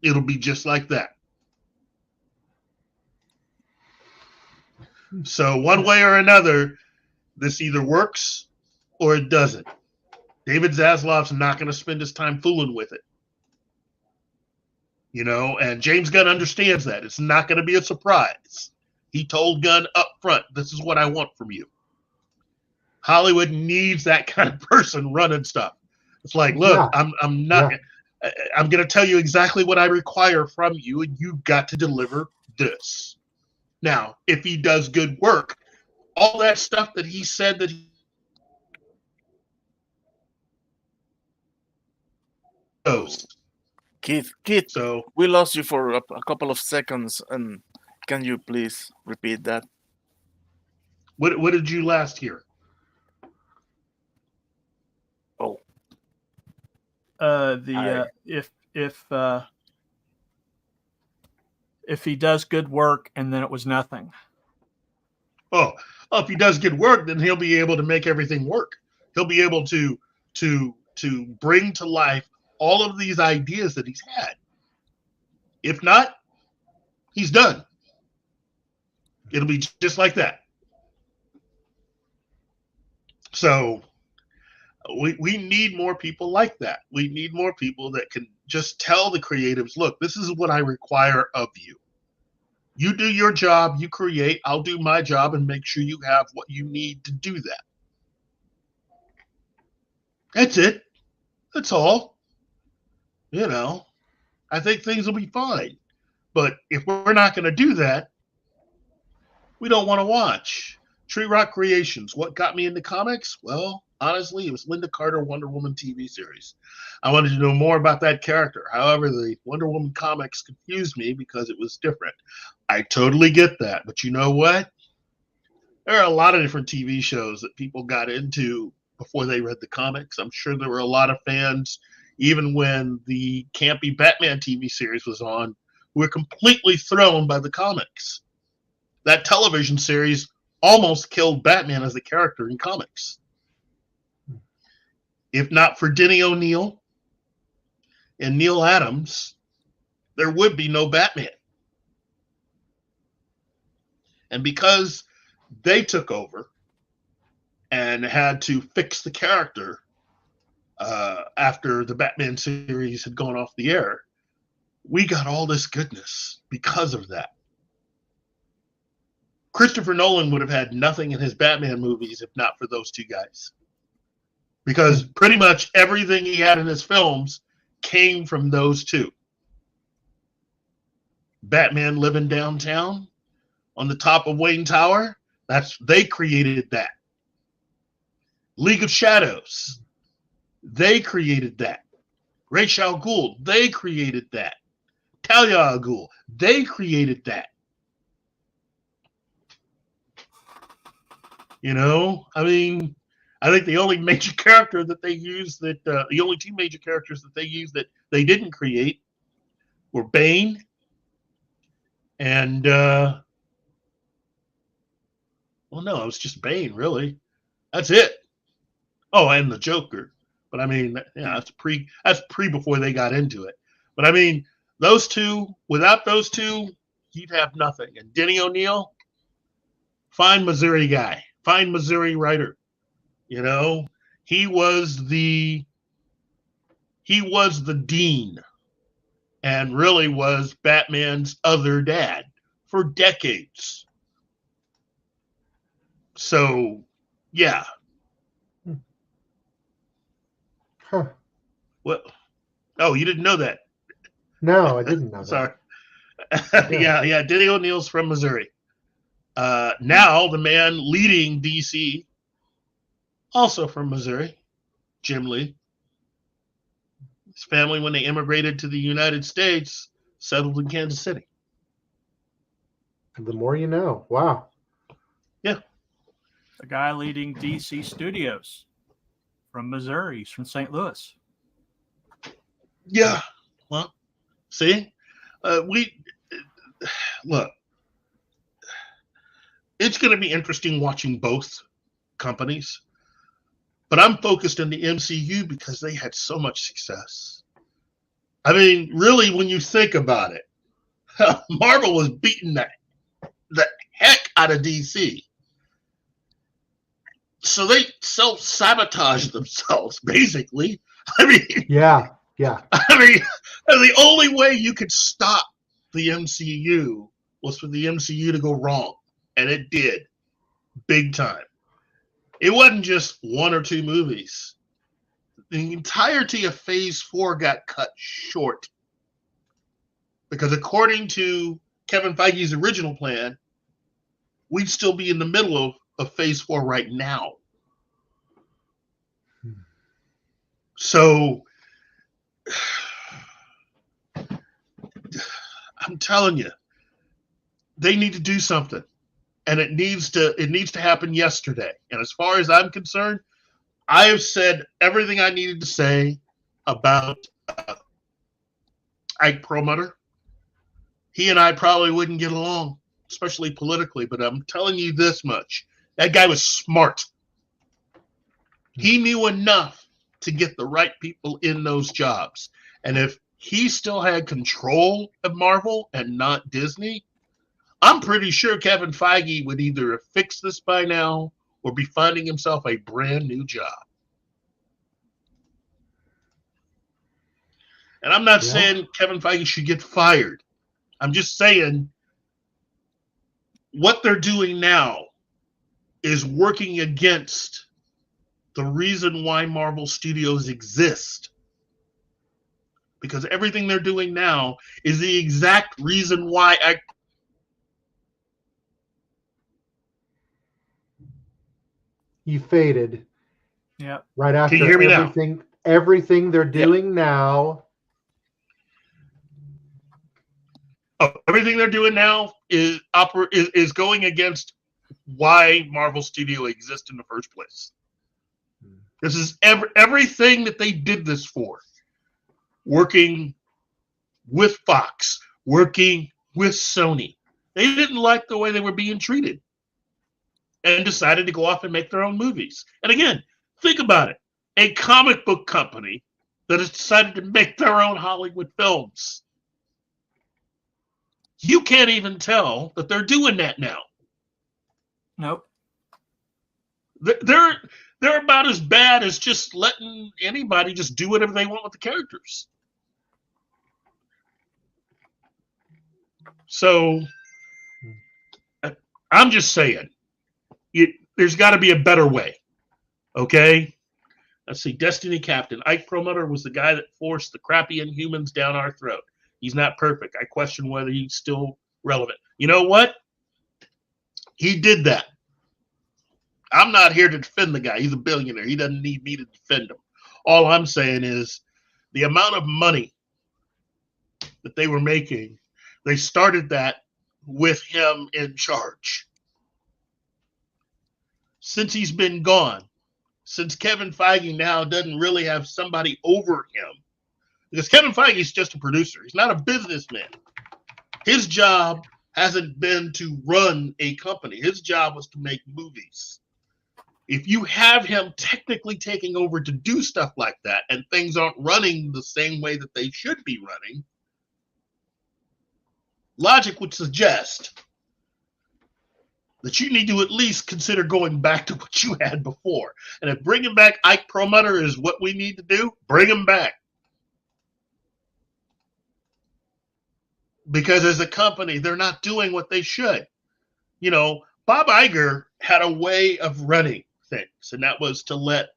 It'll be just like that. So one way or another, this either works or it doesn't. David Zaslav's not going to spend his time fooling with it. You know, and James Gunn understands that. It's not going to be a surprise. He told Gunn up front, this is what I want from you. Hollywood needs that kind of person running stuff. It's like, look, I'm not, I'm going to tell you exactly what I require from you, and you've got to deliver this. Now, if he does good work, all that stuff that he said that he knows. Keith, So we lost you for a couple of seconds, and can you please repeat that? what did you last hear? Oh, if he does good work, and then it was nothing. Oh, if he does good work, then he'll be able to make everything work. He'll be able to bring to life all of these ideas that he's had. If not, he's done. It'll be just like that. So we need more people like that. We need more people that can just tell the creatives, look, this is what I require of you. You do your job, you create, I'll do my job and make sure you have what you need to do that. That's it. That's all. You know, I think things will be fine. But if we're not going to do that, we don't want to watch. Tree Rock Creations. What got me into comics? Well, honestly, it was Linda Carter Wonder Woman TV series. I wanted to know more about that character. However, the Wonder Woman comics confused me because it was different. I totally get that. But you know what? There are a lot of different TV shows that people got into before they read the comics. I'm sure there were a lot of fans, even when the campy Batman TV series was on, who were completely thrown by the comics. That television series almost killed Batman as a character in comics. If not for Denny O'Neil and Neil Adams, there would be no Batman. And because they took over and had to fix the character after the Batman series had gone off the air, we got all this goodness because of that. Christopher Nolan would have had nothing in his Batman movies if not for those two guys. Because pretty much everything he had in his films came from those two. Batman living downtown on the top of Wayne Tower, they created that. League of Shadows, they created that. Ra's al Ghul, they created that. Talia al Ghul, they created that. You know, I mean, I think the only major character that they used the only two major characters that they used that they didn't create were Bane and well, no, it was just Bane, really. That's it. Oh, and the Joker. But I mean, yeah, that's pre before they got into it. But I mean, those two, without those two, you'd have nothing. And Denny O'Neil, fine Missouri guy, fine Missouri writer. You know, he was the dean and really was Batman's other dad for decades. So, yeah. Huh. What? Oh, you didn't know that? No, I didn't know that. Sorry. Yeah. Denny O'Neil's from Missouri. Now the man leading DC, also from Missouri, Jim Lee. His family, when they immigrated to the United States, settled in Kansas City. The more you know. Wow. Yeah. The guy leading DC Studios from Missouri. He's from St. Louis. Yeah. Well, see, look, it's going to be interesting watching both companies. But I'm focused on the MCU because they had so much success. I mean, really, when you think about it, Marvel was beating the heck out of DC. So they self-sabotaged themselves, basically. I mean, Yeah. I mean, the only way you could stop the MCU was for the MCU to go wrong. And it did. Big time. It wasn't just one or two movies. The entirety of Phase 4 got cut short. Because according to Kevin Feige's original plan, we'd still be in the middle of Phase 4 right now. So, I'm telling you, they need to do something. And it needs to happen yesterday. And as far as I'm concerned, I have said everything I needed to say about Ike Perlmutter. He and I probably wouldn't get along, especially politically, but I'm telling you this much. That guy was smart. He knew enough to get the right people in those jobs. And if he still had control of Marvel and not Disney, I'm pretty sure Kevin Feige would either have fixed this by now or be finding himself a brand new job. And I'm not saying Kevin Feige should get fired. I'm just saying what they're doing now is working against the reason why Marvel Studios exist. Because everything they're doing now is the exact reason why You faded. Yeah. Right after Can you hear me now? everything they're doing now. Oh, everything they're doing now is going against why Marvel Studio exists in the first place. This is everything that they did this for. Working with Fox, working with Sony. They didn't like the way they were being treated and decided to go off and make their own movies. And again, think about it. A comic book company that has decided to make their own Hollywood films. You can't even tell that they're doing that now. Nope. They're about as bad as just letting anybody just do whatever they want with the characters. So I'm just saying, there's got to be a better way. Okay? Let's see. Destiny Captain. Ike Perlmutter was the guy that forced the crappy Inhumans down our throat. He's not perfect. I question whether he's still relevant. You know what? He did that. I'm not here to defend the guy. He's a billionaire. He doesn't need me to defend him. All I'm saying is the amount of money that they were making, they started that with him in charge. Since he's been gone, since Kevin Feige now doesn't really have somebody over him, because Kevin Feige is just a producer. He's not a businessman. His job hasn't been to run a company. His job was to make movies. If you have him technically taking over to do stuff like that and things aren't running the same way that they should be running, logic would suggest that you need to at least consider going back to what you had before. And if bringing back Ike Perlmutter is what we need to do, bring him back. Because as a company, they're not doing what they should. You know, Bob Iger had a way of running things, and that was to let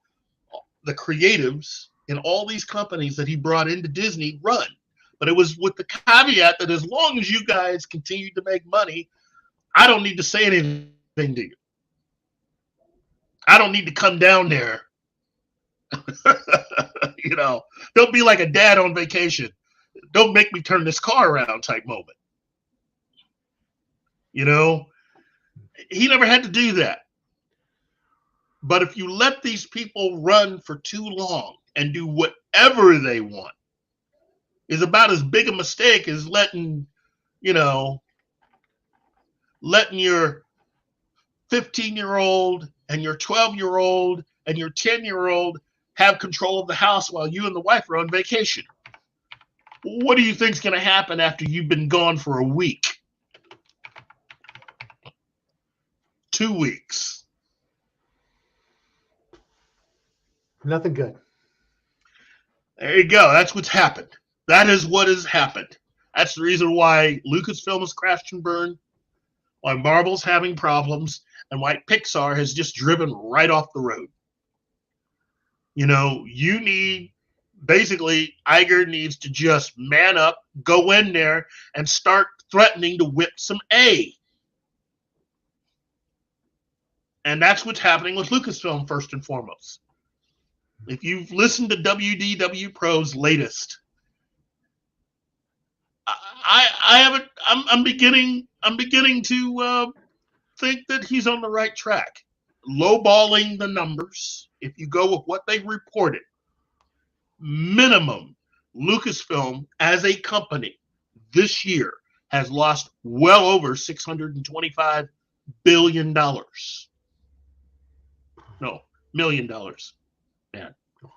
the creatives in all these companies that he brought into Disney run. But it was with the caveat that as long as you guys continue to make money, I don't need to say anything to you. I don't need to come down there. You know, don't be like a dad on vacation. Don't make me turn this car around type moment. You know, he never had to do that. But if you let these people run for too long and do whatever they want, is about as big a mistake as letting your 15-year-old and your 12-year-old and your 10-year-old have control of the house while you and the wife are on vacation. What do you think's going to happen after you've been gone for a week? 2 weeks. Nothing good. There you go. That's what's happened. That is what has happened. That's the reason why Lucasfilm has crashed and burned, why Marvel's having problems, and why Pixar has just driven right off the road. You know, basically, Iger needs to just man up, go in there, and start threatening to whip some A. And that's what's happening with Lucasfilm, first and foremost. If you've listened to WDW Pro's latest, I haven't. I'm beginning to think that he's on the right track. Lowballing the numbers. If you go with what they've reported, minimum Lucasfilm as a company this year has lost well over $625 billion. No, $1 million. Man.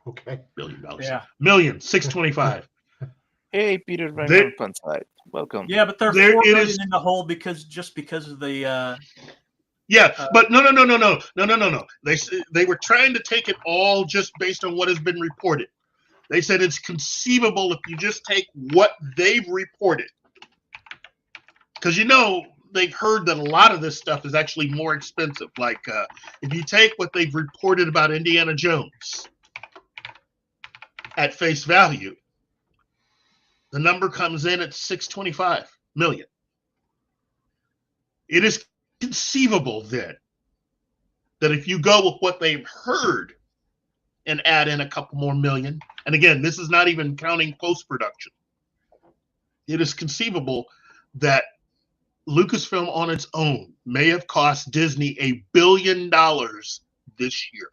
Okay. $1 billion. Yeah. Million, 625. Hey, Peter Van Side. Welcome. Yeah, but they're There 4 it million is. in the hole because of the Yeah, but no. They were trying to take it all just based on what has been reported. They said it's conceivable if you just take what they've reported. Because, you know, they've heard that a lot of this stuff is actually more expensive. Like, if you take what they've reported about Indiana Jones at face value, the number comes in at $625 million. It is conceivable then that if you go with what they've heard and add in a couple more million, and again, this is not even counting post-production, it is conceivable that Lucasfilm on its own may have cost Disney $1 billion this year.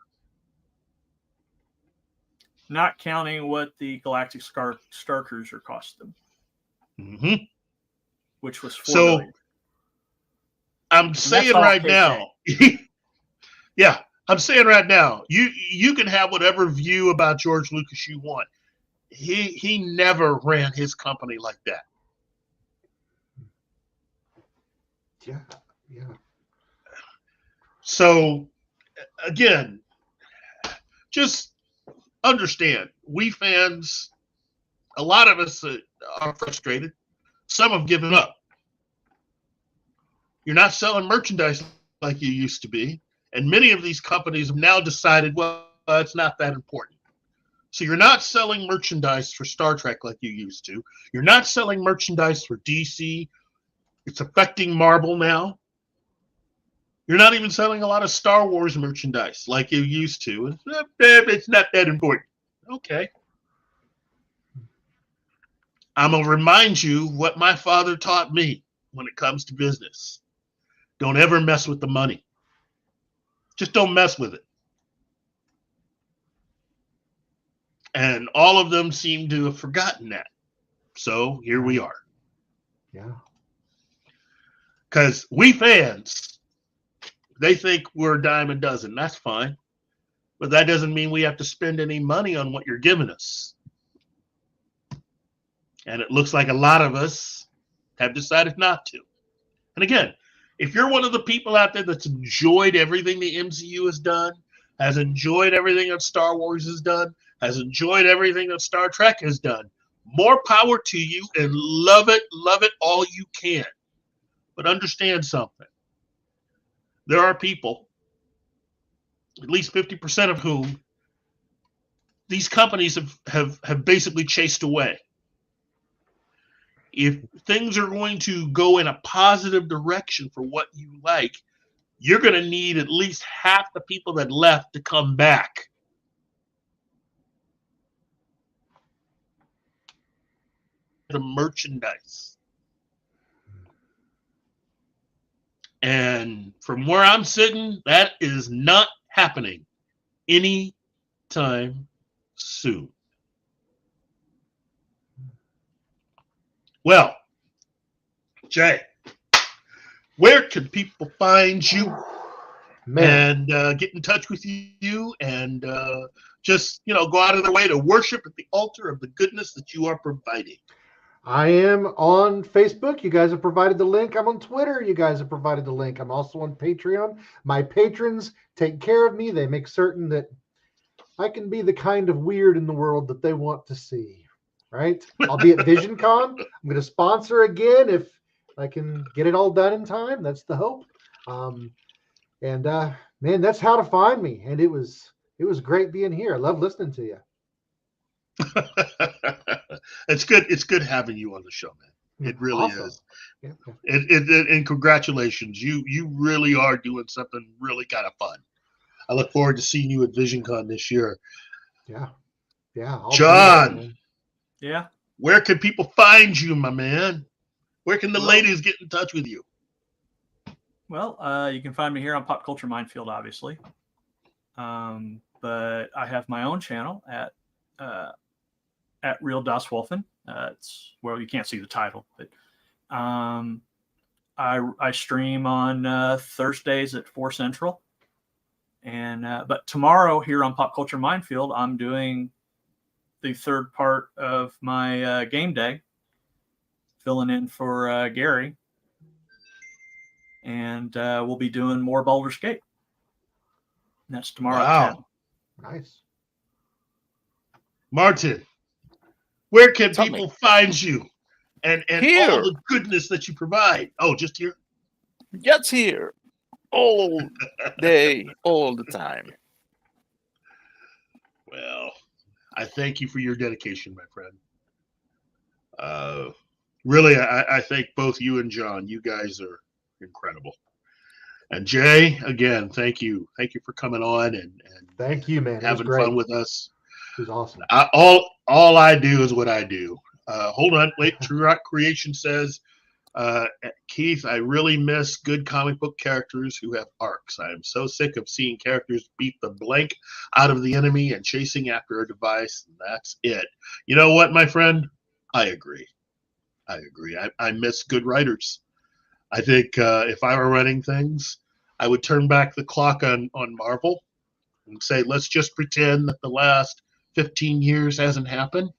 not counting what the Galactic Star Cruiser cost them, which was $4 million. I'm saying right now, yeah, I'm saying right now, you can have whatever view about George Lucas you want. He never ran his company like that. Yeah. So, again, just understand, we fans, a lot of us are frustrated. Some have given up. You're not selling merchandise like you used to be. And many of these companies have now decided, well, it's not that important. So you're not selling merchandise for Star Trek like you used to. You're not selling merchandise for DC. It's affecting Marvel now. You're not even selling a lot of Star Wars merchandise like you used to. It's not that important. Okay. I'm going to remind you what my father taught me when it comes to business. Don't ever mess with the money. Just don't mess with it. And all of them seem to have forgotten that. So here we are. Yeah. Because we fans, they think we're a dime a dozen. That's fine. But that doesn't mean we have to spend any money on what you're giving us. And it looks like a lot of us have decided not to. And again, if you're one of the people out there that's enjoyed everything the MCU has done, has enjoyed everything that Star Wars has done, has enjoyed everything that Star Trek has done, more power to you, and love it all you can. But understand something. There are people, at least 50% of whom these companies have basically chased away. If things are going to go in a positive direction for what you like, you're going to need at least half the people that left to come back. The merchandise. And from where I'm sitting, that is not happening anytime soon. Well, Jay, where can people find you? Man, and get in touch with you and just, go out of their way to worship at the altar of the goodness that you are providing. I am on Facebook. You guys have provided the link. I'm on Twitter. You guys have provided the link. I'm also on Patreon. My patrons take care of me. They make certain that I can be the kind of weird in the world that they want to see. Right? I'll be at VisionCon. I'm going to sponsor again if I can get it all done in time. That's the hope. Man, that's how to find me. And it was great being here. I love listening to you. It's good having you on the show, man. It really Awesome. is. Yeah. And congratulations. You really are doing something really kind of fun. I look forward to seeing you at VisionCon this year. Yeah. I'll John. be there, Yeah. Where can people find you, my man? Where can the ladies get in touch with you? Well, you can find me here on Pop Culture Minefield, obviously. But I have my own channel at Real Das Wolfen. It's you can't see the title, but I stream on Thursdays at 4 Central. And but tomorrow here on Pop Culture Minefield, I'm doing the third part of my game day, filling in for Gary. And we'll be doing more Baldur's Gate. And that's tomorrow at 10. Nice. Martin, where can Tell people me. find you and Here. all the goodness that you provide? Oh, just here? Just here. All day, all the time. Well, I thank you for your dedication, my friend. Really, I thank both you and John. You guys are incredible. And Jay, again, thank you. Thank you for coming on and Thank you, man. It was having great. fun with us. It was awesome. All I do is what I do. Hold on, wait. True Rock Creation says, Keith, I really miss good comic book characters who have arcs. I am so sick of seeing characters beat the blank out of the enemy and chasing after a device. And that's it. You know what, my friend? I agree. I miss good writers. I think if I were running things, I would turn back the clock on Marvel and say, let's just pretend that the last 15 years hasn't happened.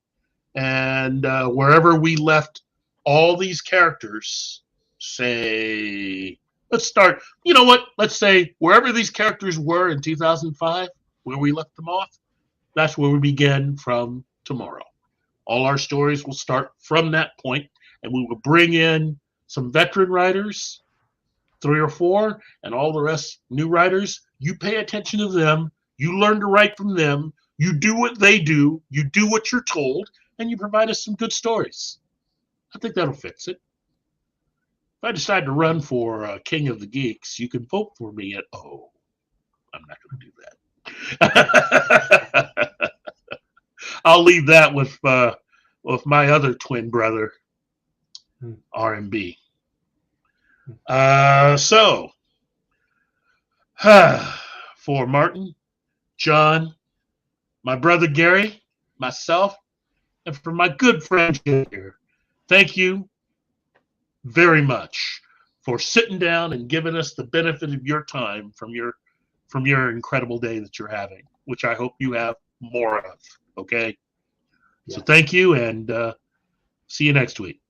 And wherever we left all these characters, say, let's start, you know what? Let's say wherever these characters were in 2005, where we left them off, that's where we begin from tomorrow. All our stories will start from that point, and we will bring in some veteran writers, 3 or 4, and all the rest new writers. You pay attention to them. You learn to write from them. You do what they do. You do what you're told, and you provide us some good stories. I think that'll fix it. If I decide to run for King of the Geeks, you can vote for me at I'm not going to do that. I'll leave that with my other twin brother, R&B. So, for Martin, John, my brother Gary, myself, and for my good friend here, thank you very much for sitting down and giving us the benefit of your time from your incredible day that you're having, which I hope you have more of. Okay? Yeah. So thank you, and see you next week.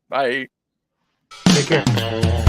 Bye. Take care.